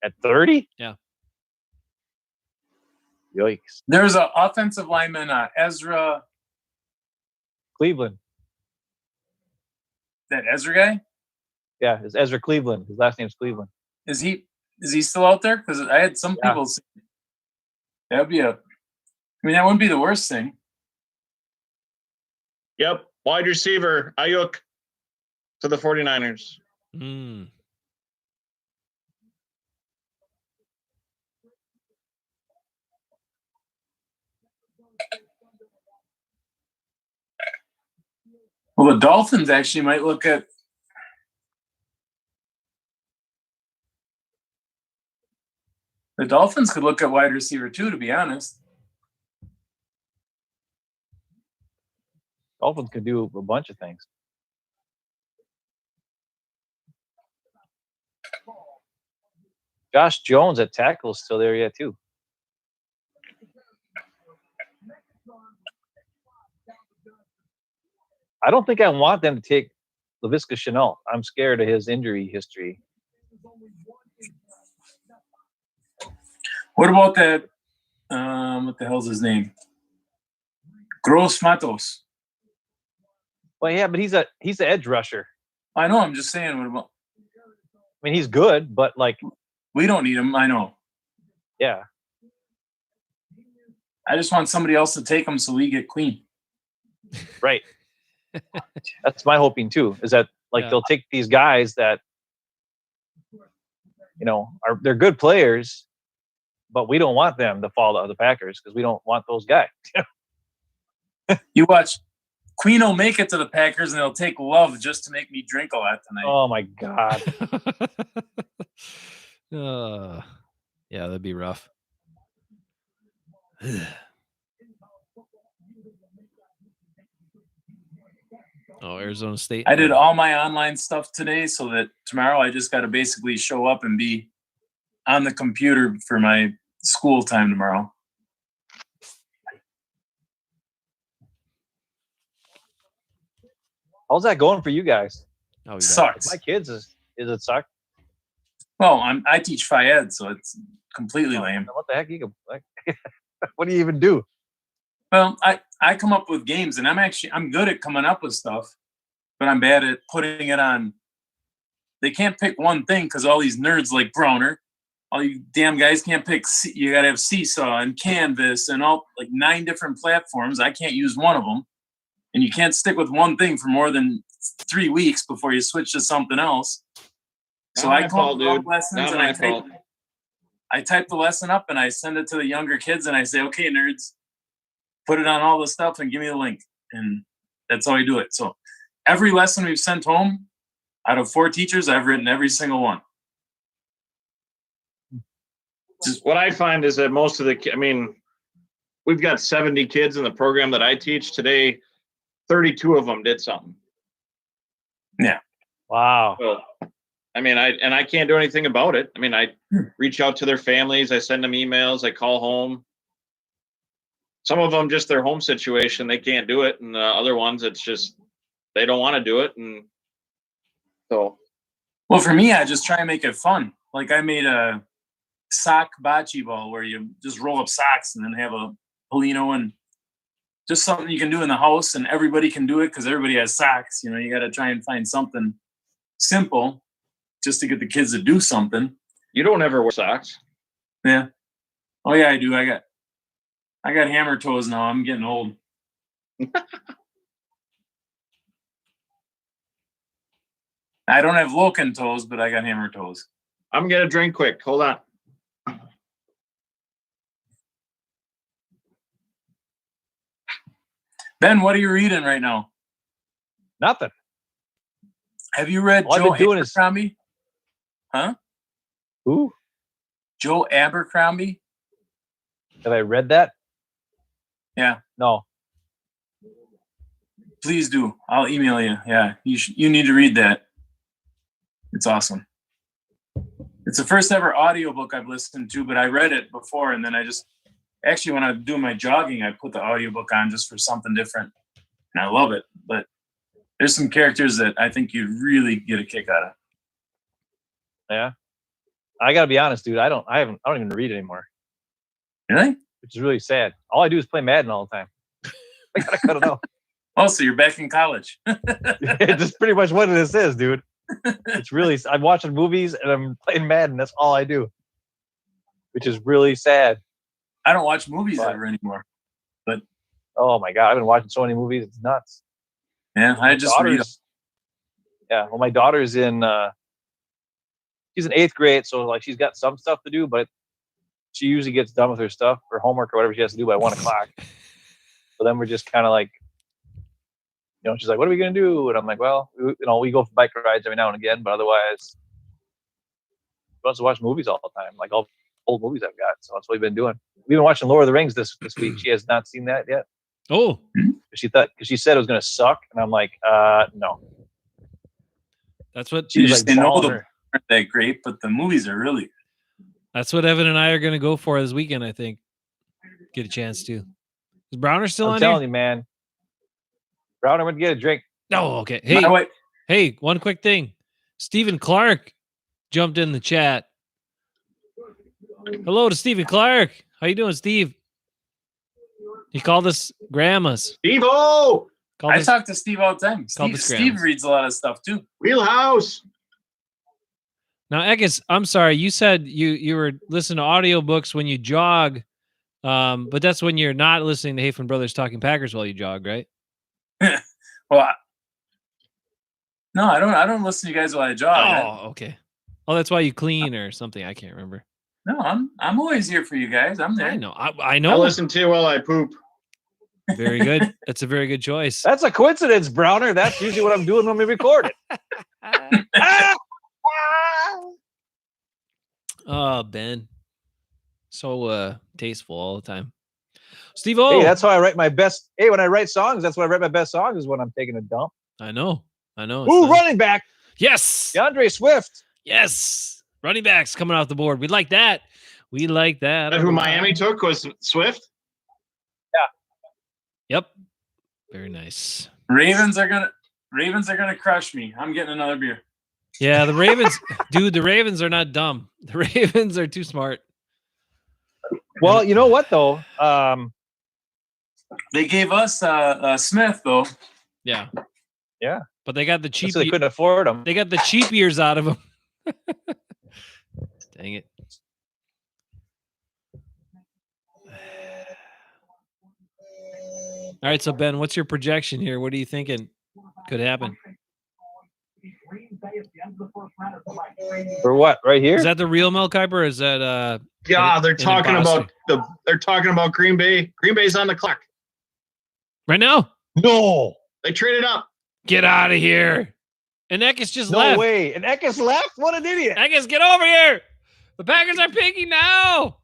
At 30? Yeah. Yikes. There's an offensive lineman, Ezra. Cleveland. That Ezra guy? Yeah, it's Ezra Cleveland. His last name's Cleveland. Is he still out there? Because I had some people say that would be that wouldn't be the worst thing. Yep. Wide receiver, Ayuk to the 49ers. Mm. Well, the Dolphins actually might look at the Dolphins could look at wide receiver too, to be honest. Dolphins can do a bunch of things. Josh Jones at tackle is still there yet too. I don't think I want them to take Laviska Shenault. I'm scared of his injury history. What about that? What the hell's his name? Gross Matos. Well, yeah, but he's an edge rusher. I know. I'm just saying. What about? I mean, he's good, but like, We don't need him. I know. yeah, I just want somebody else to take him so we get clean. right. That's my hoping too. Is that like they'll take these guys that they're good players, but we don't want them to fall to the Packers because we don't want those guys. You watch Queen will make it to the Packers and they'll take Love just to make me drink a lot tonight. Oh my God. Yeah, that'd be rough. Oh, Arizona State. I did all my online stuff today so that tomorrow I just got to basically show up and be on the computer for my school time tomorrow. How's that going for you guys? Oh, Sucks. My kids is it suck? Well, I teach Phi Ed, so it's completely lame. What the heck? What do you even do? Well, I come up with games, and I'm good at coming up with stuff, but I'm bad at putting it on. They can't pick one thing because all these nerds like Browner, all you damn guys can't pick. You got to have Seesaw and Canvas and all like 9 different platforms. I can't use one of them, and you can't stick with one thing for more than 3 weeks before you switch to something else. So I come up with all the lessons and I type the lesson up and I send it to the younger kids and I say, okay, nerds, put it on all the stuff and give me the link. And that's how I do it. So every lesson we've sent home, out of 4 teachers, I've written every single one. Just what I find is that most of we've got 70 kids in the program that I teach today. 32 of them did something. Yeah. Wow. Well, I can't do anything about it. I reach out to their families. I send them emails. I call home. Some of them, just their home situation, they can't do it. And the other ones, it's just, they don't want to do it. And so. Well, for me, I just try and make it fun. Like I made a sock bocce ball where you just roll up socks and then have a Polino and just something you can do in the house, and everybody can do it because everybody has socks. You know, you got to try and find something simple just to get the kids to do something. You don't ever wear socks. Yeah. Oh yeah, I do. I got hammer toes now. I'm getting old. I don't have Loken toes, but I got hammer toes. I'm gonna drink quick. Hold on. Ben, what are you reading right now? Nothing. Have you read All I've Joe been doing is- Abercrombie? Huh? Who? Joe Abercrombie? Have I read that? Yeah. No. Please do. I'll email you. Yeah, you need to read that. It's awesome. It's the first ever audiobook I've listened to, but I read it before, and then I just actually, when I'm doing my jogging, I put the audiobook on just for something different, and I love it. But there's some characters that I think you'd really get a kick out of. Yeah. I gotta be honest, dude. I don't even read anymore, Really? which is really sad. All I do is play Madden all the time. I gotta cut it out. Oh, so you're back in college. It's just pretty much what this is, dude. It's really, I'm watching movies and I'm playing Madden. That's all I do, which is really sad. I don't watch movies But- ever anymore. Oh my God. I've been watching so many movies. It's nuts. Yeah, I just read. Yeah. Well, my daughter's she's in 8th grade. So like she's got some stuff to do, but she usually gets done with her stuff or homework or whatever she has to do by 1 o'clock. So then we're just kind of like, you know, she's like, what are we going to do? And I'm like, well, we go for bike rides every now and again, but otherwise, she wants to watch movies all the time, like all old movies I've got. So that's what we've been doing. We've been watching Lord of the Rings this week. She has not seen that yet. Oh, Because she said it was going to suck. And I'm like, no. that's what She's just like, know balling the her. aren't that great, but the movies are really. Evan and I are going to go for this weekend. I think get a chance to. Is Browner still I'm on telling here? you, man. Browner went to get a drink. No, okay. My Hey, wife, hey, one quick thing. Stephen Clark jumped in the chat. Hello to Stephen Clark. How you doing, Steve? He called us grandmas. Steve-O! Called I us, talk to Steve all the time. Called the Steve Scrams. reads a lot of stuff too. Wheelhouse. now, Ekis, I'm sorry. You said you were listening to audiobooks when you jog, but that's when you're not listening to Hafeman Brothers Talking Packers while you jog, right? Well, no, I don't listen to you guys while I jog. Oh, okay. Oh, that's why you clean or something. I can't remember. No, I'm always here for you guys. I'm there. I know. I I know. listen to while I poop. Very good. That's a very good choice. That's a coincidence, Browner. That's usually what I'm doing when we record it. Ah! Oh, Ben. So tasteful all the time. Steve O. Hey, that's how I write my best. Hey, when I write songs, that's when I write my best songs is when I'm taking a dump. I know. It's Ooh, nice. running back. Yes. DeAndre Swift. Yes. Running backs coming off the board. We like that. We like that. That who Miami took was Swift. Yep. Very nice. Ravens are gonna crush me. I'm getting another beer. Yeah, the Ravens, dude, the Ravens are not dumb. The Ravens are too smart. Well, you know what though? They gave us Smith though. Yeah. Yeah. But they got the cheap So they couldn't afford them. they got the cheap years out of them. Dang it. All right, so Ben, what's your projection here? What are you thinking could happen? For what? Right here? Is that the real Mel Kiper or is that Yeah, they're in talking Boston? about Green Bay. Green Bay's on the clock. right now? No. They traded up. Get out of here. And Ekis just No left. way. And Eckes left? What an idiot. Ekis, get over here. The Packers are picking now.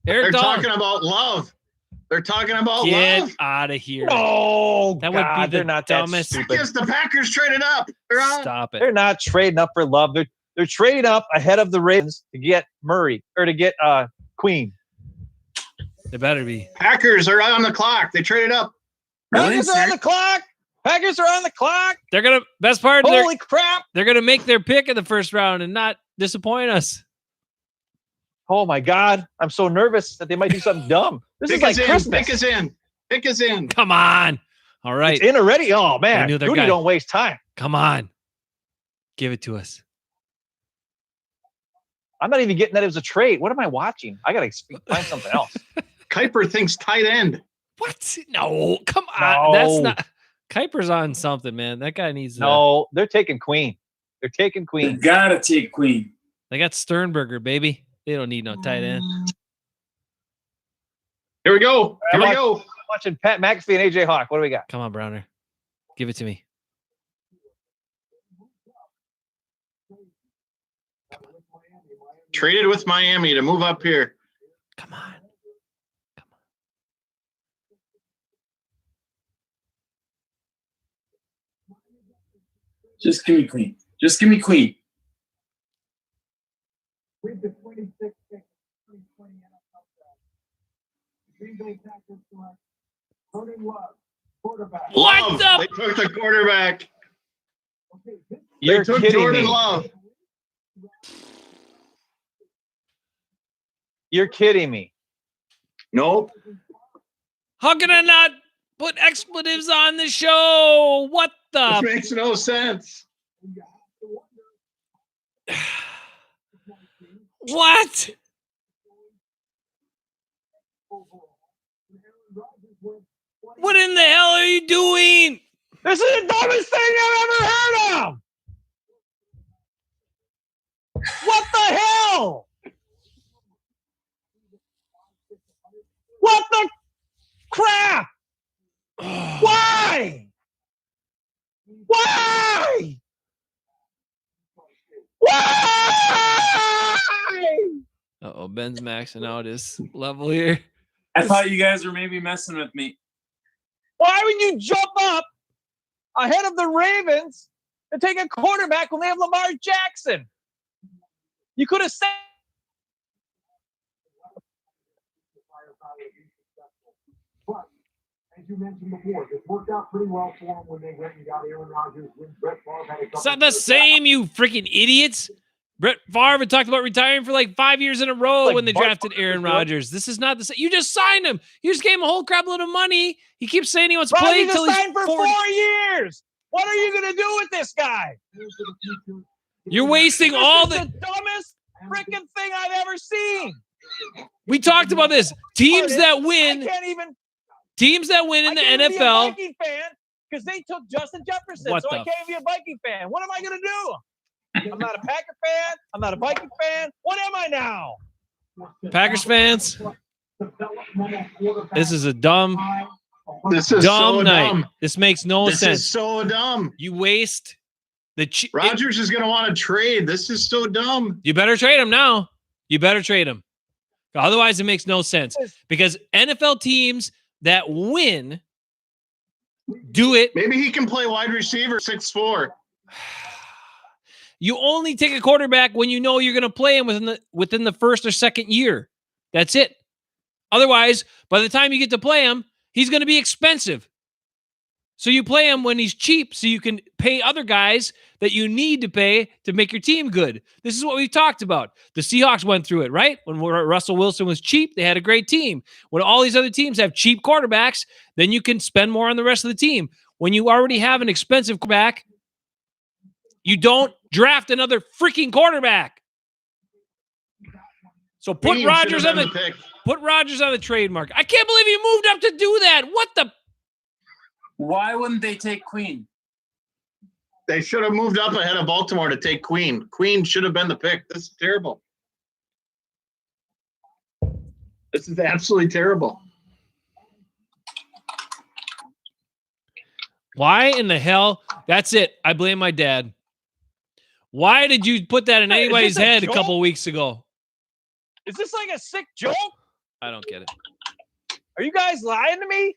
They're Eric Dahl, talking about love. They're talking about get love. out of here. No. That would be God, the they're not dumbest- that stupid. Because the Packers traded up. They're on. Stop it. They're not trading up for love. They're trading up ahead of the Ravens to get Murray or to get Queen. They better be. Packers are on the clock. They traded up. Packers are on the clock. Packers are on the clock. They're gonna best part. Holy crap. They're gonna make their pick in the first round and not disappoint us. Oh my God. I'm so nervous that they might do something dumb. This is like in. Christmas. Pick is in. Pick is in. Come on. All right. It's in already. Oh man, knew their Goody guy. don't waste time. Come on. Give it to us. I'm not even getting that it was a trade. What am I watching? I gotta find something else. Kuiper thinks tight end. What? No, come on. That's No. not. Kuiper's on something, man. That guy needs. No, they're taking Queen. They're taking You Queen. gotta take Queen. They got Sternberger, baby. They don't need no tight end. Here we go. Here we go. Watching Pat McAfee and AJ Hawk. What do we got? Come on, Browner. Give it to me. Traded with Miami to move up here. Come on. Just give me Queen. Just give me Queen. What the? They took the quarterback. You're They took kidding Jordan me. Love. You're kidding me. Nope. How can I not put expletives on the show? What This the? makes no sense. What? What in the hell are you doing? This is the dumbest thing I've ever heard of. What the hell? What the crap? Why? Why? Why? Uh-oh, Ben's maxing out his level here. I thought you guys were maybe messing with me. Why would you jump up ahead of the Ravens and take a quarterback when they have Lamar Jackson? You could have said. But as you mentioned before, this worked out pretty well for them when they went and got Aaron Rodgers. When Brett Favre had a It's couple not the same, you freaking idiots. Brett Favre had talked about retiring for like 5 years in a row Like when they Bart drafted Aaron Favre. Rodgers. This is not the same. You just signed him. You just gave him a whole crap load of money. He keeps saying he wants to play Rodgers until is he's signed for 40. 4 years. What are you going to do with this guy? You're wasting all This the. is the dumbest freaking thing I've ever seen. We talked about this. Teams that I win. can't even. Teams that win in the I can't even be a NFL. Viking fan because they took Justin Jefferson, What so I the can't be a Viking fan. What am I going to do? I'm not a Packer fan. I'm not a Viking fan. What am I now? Packers fans, this is a dumb This is so night. dumb. This makes no This sense. is so dumb. You waste the. Rodgers is going to want to trade. This is so dumb. You better trade him now. You better trade him. Otherwise, it makes no sense because NFL teams that win do it. Maybe he can play wide receiver 6'4". You only take a quarterback when you know you're going to play him within the first or second year. That's it. Otherwise, by the time you get to play him, he's going to be expensive. So you play him when he's cheap so you can pay other guys that you need to pay to make your team good. This is what we've talked about. The Seahawks went through it, right? When Russell Wilson was cheap, they had a great team. When all these other teams have cheap quarterbacks, then you can spend more on the rest of the team. When you already have an expensive quarterback, you don't draft another freaking quarterback. So put Team Rodgers should have on been the pick. put Rodgers on the trade market. I can't believe he moved up to do that. What the? Why wouldn't they take Queen? They should have moved up ahead of Baltimore to take Queen. Queen should have been the pick. This is terrible. This is absolutely terrible. Why in the hell? That's it. I blame my dad. Why did you put that in Hey, is anybody's this a head a joke? couple of weeks ago? Is this like a sick joke? I don't get it. Are you guys lying to me?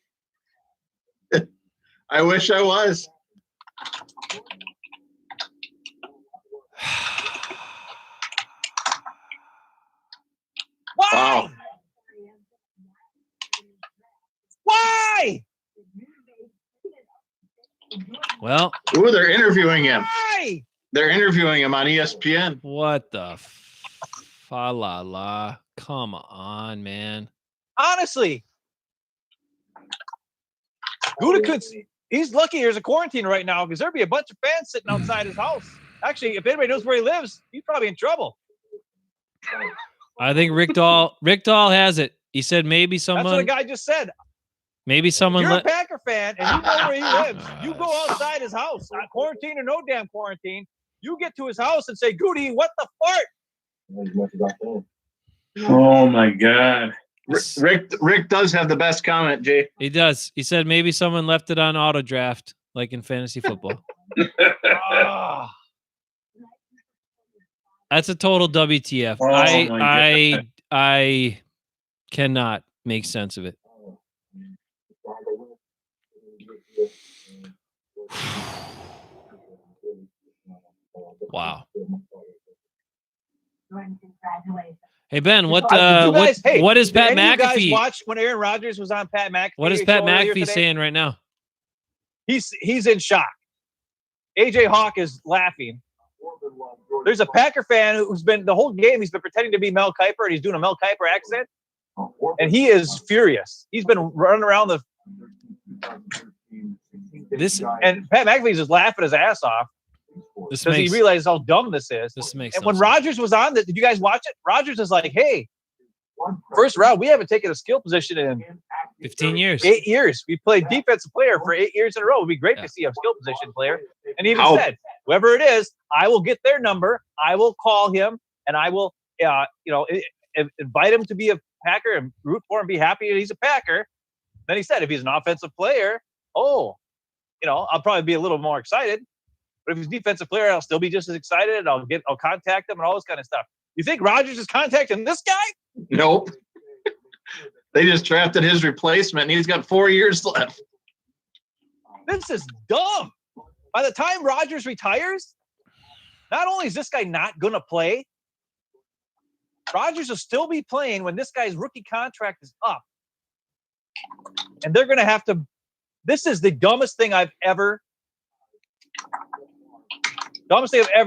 I wish I was. Why? Wow. Why? Well, Ooh, they're interviewing him. Why? They're interviewing him on ESPN. what the fa la la? Come on, man. Honestly, Gutekunst, he's lucky there's a quarantine right now because there'd be a bunch of fans sitting outside his house. Actually, if anybody knows where he lives, he's probably in trouble. I think Rick Dahl has it. He said maybe someone. That's what a guy just said. Maybe someone. You're a Packer fan and you know where he lives. You go outside his house, quarantine or no damn quarantine. You get to his house and say, "Goody, what the fart?" Oh my God. Rick does have the best comment, Jay. He does. He said maybe someone left it on auto draft, like in fantasy football. That's a total WTF. Oh my God. I cannot make sense of it. Wow. Hey Ben, what is Pat You guys McAfee? watch when Aaron Rodgers was on Pat McAfee? What is Pat show earlier McAfee today? saying right now? He's in shock. AJ Hawk is laughing. There's a Packer fan who's been the whole game. He's been pretending to be Mel Kiper, and he's doing a Mel Kiper accent, and he is furious. He's been running around and Pat McAfee's just laughing his ass off because he realizes how dumb this is. This makes. And when Rodgers was on, did you guys watch it? Rodgers is like, "Hey, first round, we haven't taken a skill position in 15 years. 8 years. We played defensive player for 8 years in a row. It would be great to see a skill position player." And he even said, "Whoever it is, I will get their number. I will call him, and I will, invite him to be a Packer and root for him, be happy that he's a Packer." Then he said, "If he's an offensive player, I'll probably be a little more excited. But if he's a defensive player, I'll still be just as excited, and I'll contact him and all this kind of stuff." You think Rodgers is contacting this guy? Nope. They just drafted his replacement, and he's got 4 years left. This is dumb. By the time Rodgers retires, not only is this guy not going to play, Rodgers will still be playing when this guy's rookie contract is up. And they're going to have to – this is the dumbest thing I've ever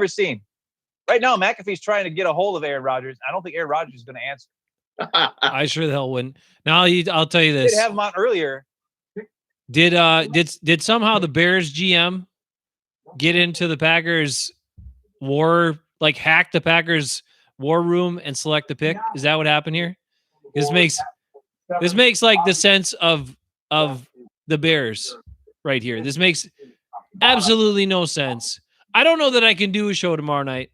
seen. Right now, McAfee's trying to get a hold of Aaron Rodgers. I don't think Aaron Rodgers is going to answer. I sure the hell wouldn't. Now I'll tell you this. They did have him on earlier. Did somehow the Bears GM get into the Packers hack the Packers war room and select the pick? Is that what happened here? This makes like the sense of the Bears right here. This makes absolutely no sense. I don't know that I can do a show tomorrow night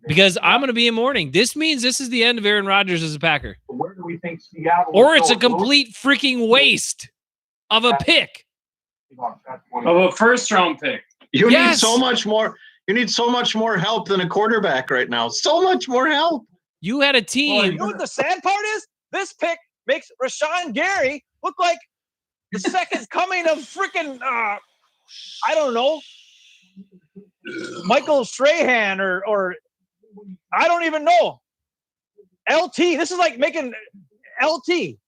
because I'm going to be in mourning. This means this is the end of Aaron Rodgers as a Packer. Or it's a complete freaking waste of a pick. Of a first-round pick. You need so much more. You need so much more help than a quarterback right now. So much more help. You had a team. You know what the sad part is? This pick makes Rashawn Gary look like the second coming of freaking, I don't know, Michael Strahan or I don't even know. LT. This is like making LT.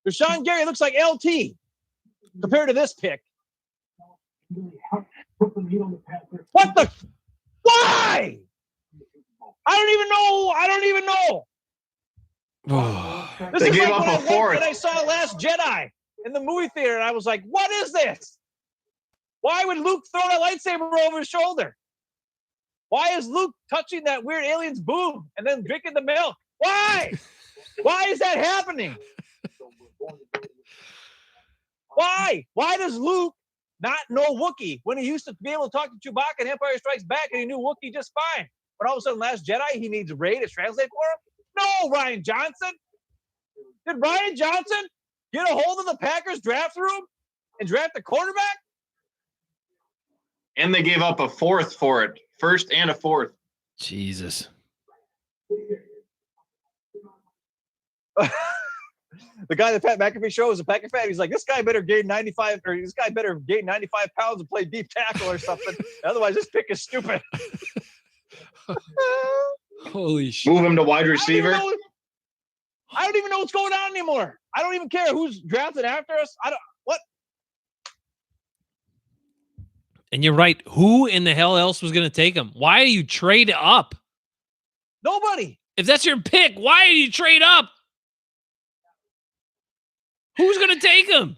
Rashawn Gary looks like LT compared to this pick. What the? Why? I don't even know. This They is gave like up a fourth. when I saw Last Jedi in the movie theater, and I was like, what is this? Why would Luke throw a lightsaber over his shoulder? Why is Luke touching that weird alien's boob and then drinking the milk? Why? Why is that happening? Why? Why does Luke not know Wookiee when he used to be able to talk to Chewbacca in Empire Strikes Back and he knew Wookiee just fine? But all of a sudden, Last Jedi, he needs Ray to translate for him? No, Ryan Johnson. Did Ryan Johnson get a hold of the Packers draft room and draft the quarterback? And they gave up a fourth for it. First and a fourth. Jesus. The guy that Pat McAfee show is a Packer fan. He's like, this guy better gain 95 pounds and play deep tackle or something. Otherwise, this pick is stupid. Holy shit. Move him to wide receiver. I don't even know what's going on anymore. I don't even care who's drafted after us. What? And you're right. Who in the hell else was going to take him? Why do you trade up? Nobody. If that's your pick, why do you trade up? Who's going to take him?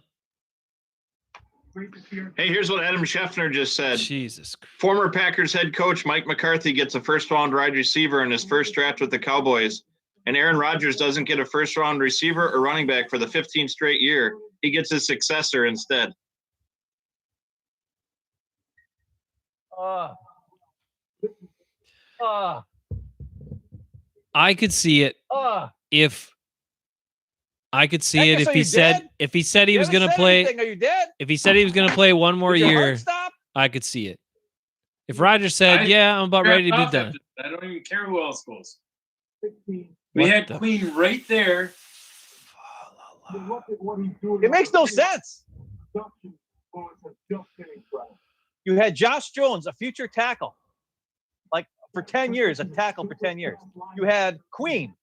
Hey, here's what Adam Scheffner just said. Jesus. Former Packers head coach Mike McCarthy gets a first-round wide receiver in his first draft with the Cowboys, and Aaron Rodgers doesn't get a first-round receiver or running back for the 15th straight year. He gets his successor instead. I could see it if I could see it if he said he was going to play. Are you dead? If he said he was going to play one more Did your heart year, stop? I could see it. If Rodgers said, "Yeah, I'm about ready to be done," I don't even care who else goes. 16. We What had the- Queen right there. You look at what he's doing. It makes no sense. Production was just getting started. You had Josh Jones, a future tackle, like for 10 years, a tackle for 10 years. You had Queen,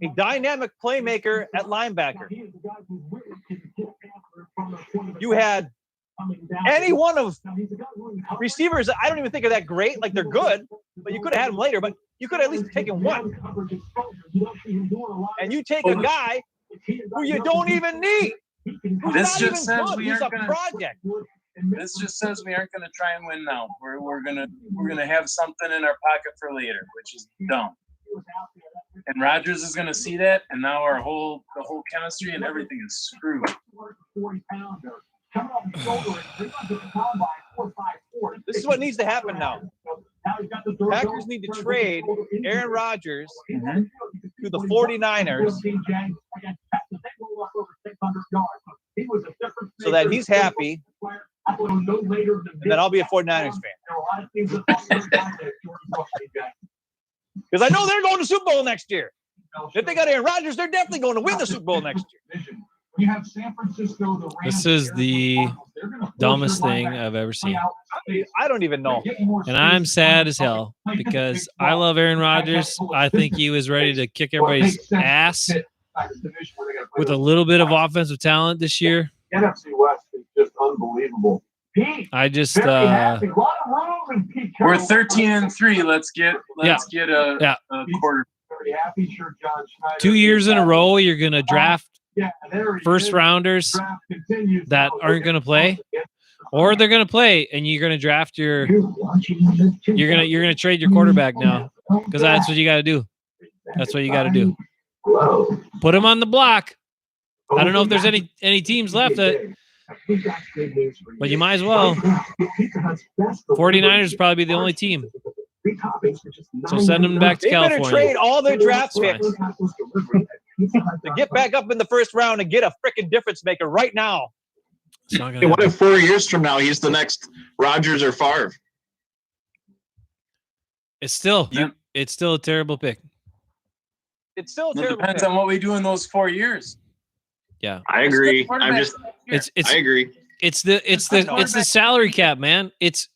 a dynamic playmaker at linebacker. You had any one of receivers. I don't even think are that great. Like they're good, but you could have had them later. But you could have at least taken one. And you take a guy who you don't even need. Who's This not just even says good. we He's a aren't gonna- project. This just says we aren't going to try and win now. We're gonna have something in our pocket for later, which is dumb. And Rodgers is going to see that, and now the whole chemistry and everything is screwed. This is what needs to happen now. Packers need to trade Aaron Rodgers to the 49ers so that he's happy, and then I'll be a 49ers fan. Because I know they're going to Super Bowl next year. If they got Aaron Rodgers, they're definitely going to win the Super Bowl next year. You have San Francisco, the Rams, This is the dumbest thing I've ever seen. I don't even know. And I'm sad as hell because I love Aaron Rodgers. I think he was ready to kick everybody's ass with a little bit of offensive talent this year. NFC West is just unbelievable. I just We're 13-3. Let's get a quarter. Very happy. Sure, John Schneider 2 years in a row you're going to draft Yeah, there he first is. rounders Draft continues. that aren't going to play, or they're going to play and you're going to draft you're going to trade your quarterback now, because that's what you got to do. That's what you got to do. Put him on the block. I don't know if there's any teams left that, but you might as well. 49ers would probably be the only team. So send them back to They better California. trade all their draft That's picks to get back up in the first round and get a freaking difference maker right now. It's not Hey, gonna what happen. if 4 years from now he's the next Rodgers or Favre? It's still Yep. it's still a terrible pick. It's still a It terrible depends pick. on what we do in those 4 years. Yeah. I agree. It's I agree. it's the salary cap, man. It's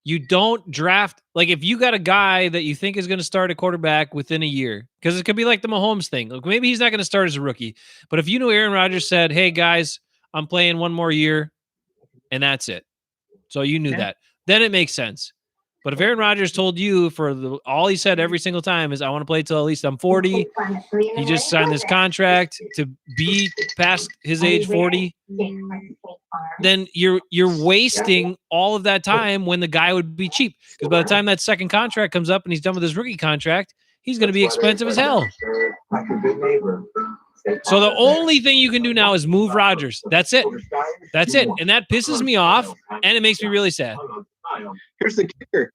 you don't draft, like, if you got a guy that you think is going to start a quarterback within a year, because it could be like the Mahomes thing. Like, maybe he's not going to start as a rookie, but if you know Aaron Rodgers said, "Hey guys, I'm playing one more year," and that's it, so you knew that, then it makes sense. But if Aaron Rodgers told you all he said every single time is, "I want to play till at least I'm 40," he just signed this contract to be past his age 40, then you're wasting all of that time when the guy would be cheap. Because by the time that second contract comes up and he's done with his rookie contract, he's going to be expensive as hell. So the only thing you can do now is move Rodgers. That's it. That's it. And that pisses me off, and it makes me really sad. Here's the kicker.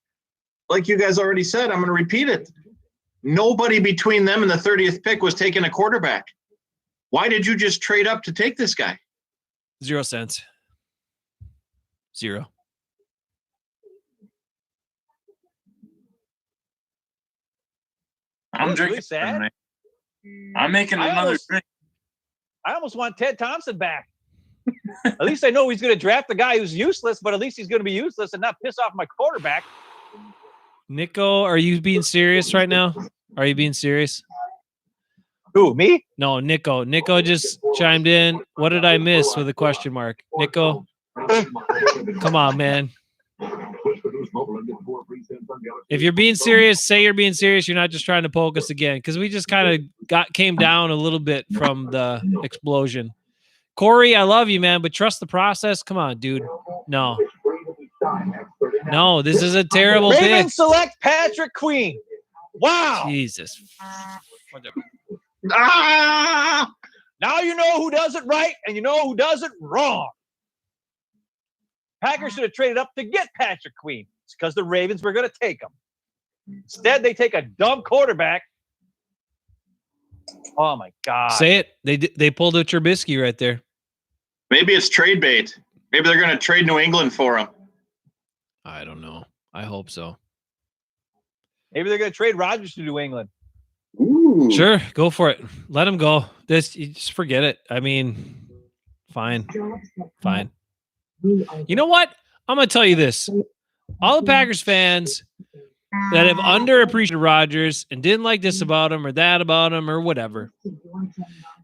Like you guys already said, I'm going to repeat it. Nobody between them and the 30th pick was taking a quarterback. Why did you just trade up to take this guy? 0 cents. 0. I'm That's really drinking. sad. tonight. I'm making I another almost- drink. I almost want Ted Thompson back. At least I know he's going to draft the guy who's useless, but at least he's going to be useless and not piss off my quarterback. Nico, are you being serious right now? Are you being serious? Who, me? No, Nico. Nico just chimed in. What did I miss with a question mark? Nico, come on, man. If you're being serious, say you're being serious. You're not just trying to poke us again, because we just kind of came down a little bit from the explosion. Corey, I love you, man, but trust the process. Come on, dude. No. No, this is a terrible Ravens pick. select Patrick Queen. Wow. Jesus. Ah! Now you know who does it right and you know who does it wrong. Packers should have traded up to get Patrick Queen. It's because the Ravens were going to take him. Instead, they take a dumb quarterback. Oh, my God. Say it. They pulled a Trubisky right there. Maybe it's trade bait. Maybe they're going to trade New England for him. I don't know. I hope so. Maybe they're going to trade Rodgers to New England. Ooh. Sure, go for it. Let him go. You just forget it. I mean, fine. You know what? I'm going to tell you this. All the Packers fans that have underappreciated Rodgers and didn't like this about him or that about him or whatever,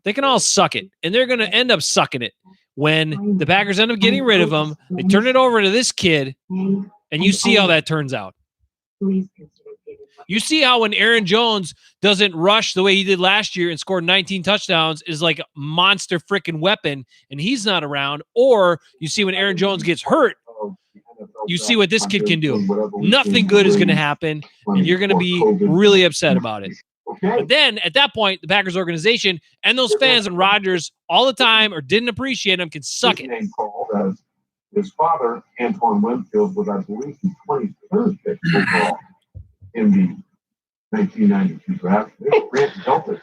they can all suck it. And they're going to end up sucking it. When the Packers end up getting rid of him, they turn it over to this kid, and you see how that turns out. You see how when Aaron Jones doesn't rush the way he did last year and scored 19 touchdowns is like a monster freaking weapon, and he's not around. Or you see when Aaron Jones gets hurt, you see what this kid can do. Nothing good is going to happen, and you're going to be really upset about it. But then at that point, the Packers organization and those fans and Rodgers all the time or didn't appreciate him can suck it. His father, Antoine Winfield, was, I believe, the 23rd pick overall in the 1992 draft. Grant Delpit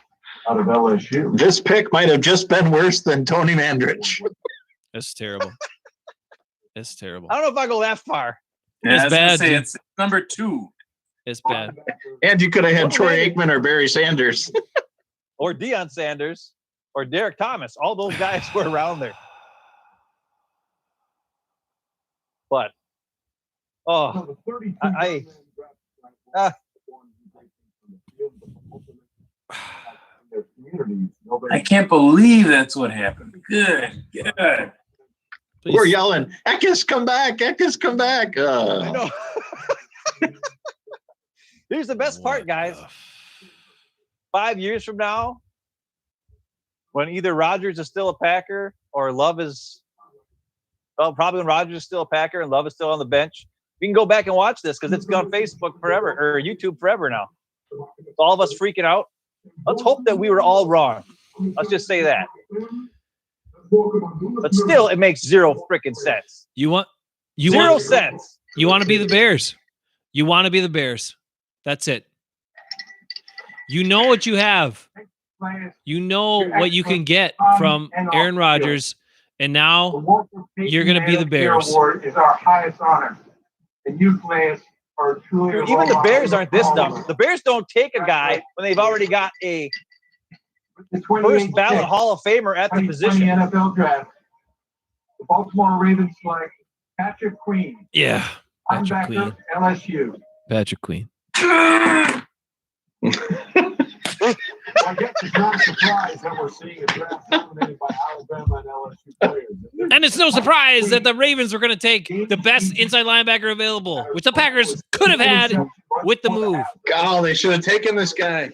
out of LSU. This pick might have just been worse than Tony Mandrich. That's terrible. It's terrible. I don't know if I go that far. Yeah, It's bad, dude. It's number 2. It's bad. And you could have had Troy Aikman or Barry Sanders. Or Deion Sanders or Derek Thomas. All those guys were around there. But, I can't believe that's what happened. Good. Please. We're yelling, Eckes, come back. Eckes, come back. I know. Here's the best part, guys. 5 years from now, when either Rodgers is still a Packer or Love is, well, probably when Rodgers is still a Packer and Love is still on the bench, we can go back and watch this because it's been on Facebook forever or YouTube forever now. It's all of us freaking out. Let's hope that we were all wrong. Let's just say that. But still, it makes zero freaking sense. Zero sense. You want to be the Bears. You want to be the Bears. That's it. You know what you have. You know what you can get from Aaron Rodgers, and now you're going to be the Bears. Award is our highest honor, and you players are truly. Even the Bears aren't this dumb. The Bears don't take a guy when they've already got a first ballot Hall of Famer at the position. NFL draft. The Baltimore Ravens select Patrick Queen. Yeah, Patrick Queen. LSU. Patrick Queen. I guess it's not a surprise that we're seeing a draft dominated by Alabama and LSU players. And it's no surprise that the Ravens were going to take the best inside linebacker available, which the Packers could have had with the move. God, they should have taken this guy.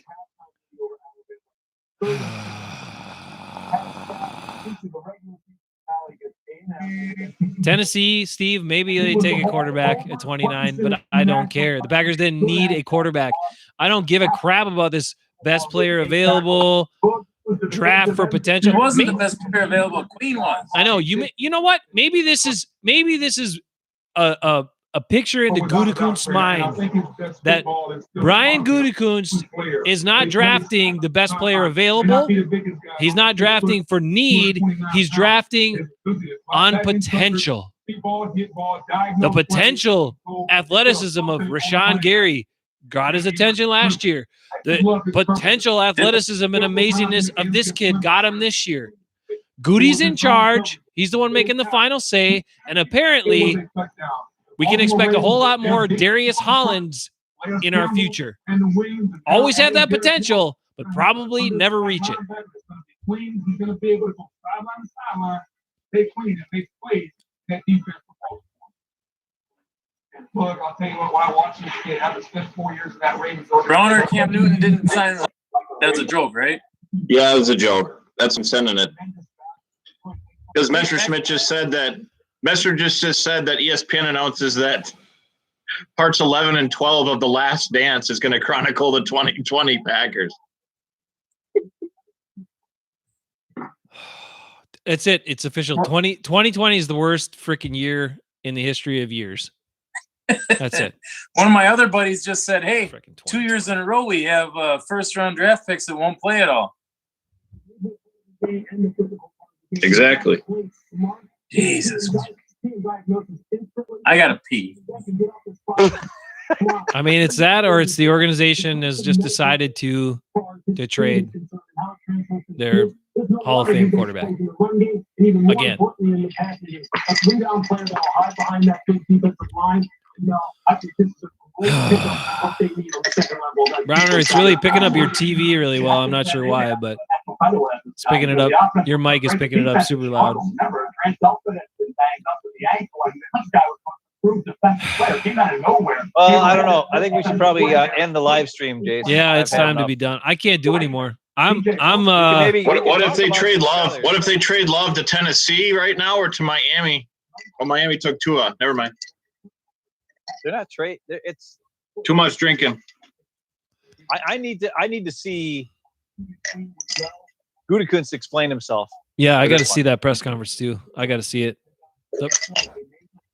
Tennessee, Steve, maybe they take a quarterback at 29, but I don't care. The Packers didn't need a quarterback. I don't give a crap about this best player available draft for potential. He wasn't the best player available. Queen was. I know. You know what? Maybe this is a picture into Gutekunst's mind that Brian Gutekunst is not drafting the best player available. He's not drafting for need. He's drafting on potential. The potential athleticism of Rashawn Gary got his attention last year. The potential athleticism and amazingness of this kid got him this year. Goody's in charge. He's the one making the final say. And apparently, we can expect a whole lot more Darius Hollands in our future. Always have that potential, but probably never reach it. He's going to be able to go sideline to sideline, take Queen and make plays that defense. And look, I'll tell you what, while watching this kid, having spent 4 years in that Ravens organization. Brown or Cam Newton didn't sign. That's a joke, right? Yeah, it was a joke. That's I'm sending it. Because Messerschmitt just said that ESPN announces that parts 11 and 12 of The Last Dance is going to chronicle the 2020 Packers. That's it. It's official. 2020 is the worst freaking year in the history of years. That's it. One of my other buddies just said, "Hey, Freaking 2 years in a row we have first-round draft picks that won't play at all." Exactly. Jesus. I gotta pee. I mean, it's that, or it's the organization has just decided to trade their Hall of Fame quarterback again. Browner, it's really picking up your TV really well. I'm not sure why, but it's picking it up. Your mic is picking it up super loud. Well, I don't know. I think we should probably end the live stream, Jason. Yeah, it's I've had time to enough. be done. I can't do anymore. I'm We can maybe- we What can if they talk about trade some Love? others. What if they trade Love to Tennessee right now or to Miami? Oh, Miami took Tua. Never mind. They're not trade. It's. Too much drinking. I need to see Gutekunst explain himself, Yeah, I got to see that press conference too. I got to see it.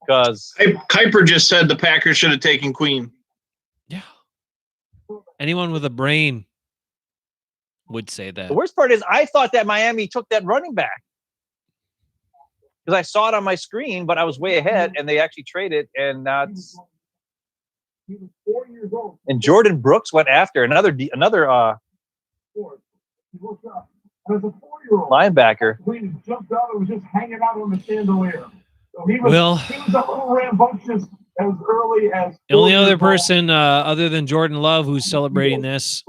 because Kuiper just said the Packers should have taken Queen. Yeah. Anyone with a brain would say that. the worst part is I thought that Miami took that running back because I saw it on my screen, but I was way ahead, and they actually traded, and and Jordan Brooks went after another linebacker. Well, the only other person other than Jordan Love who's celebrating this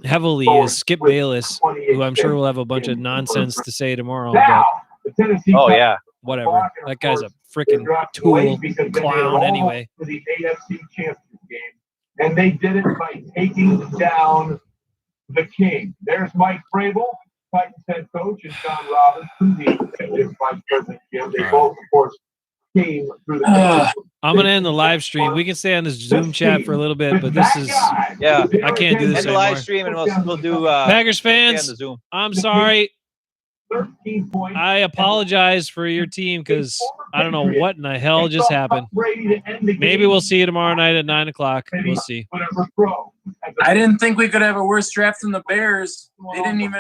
heavily is Skip Bayless, who I'm sure will have a bunch of nonsense to say tomorrow, but Oh yeah, whatever. That guy's a freaking tool clown anyway. For the AFC Championship game, and they did it by taking down the King. There's Mike Vrabel, Titans head coach, and John Robbins, the vice president. They both, of course, came through the. I'm gonna end the live stream. We can stay on this Zoom chat for a little bit, but this is yeah. I can't do this End the anymore. live stream, and we'll do Packers stay on fans, the Zoom. I'm sorry. 13 points. I apologize for your team because I don't know what in the hell just happened. Maybe we'll see you tomorrow night at 9:00. We'll see. Whatever throw. I didn't think we could have a worse draft than the Bears. They didn't even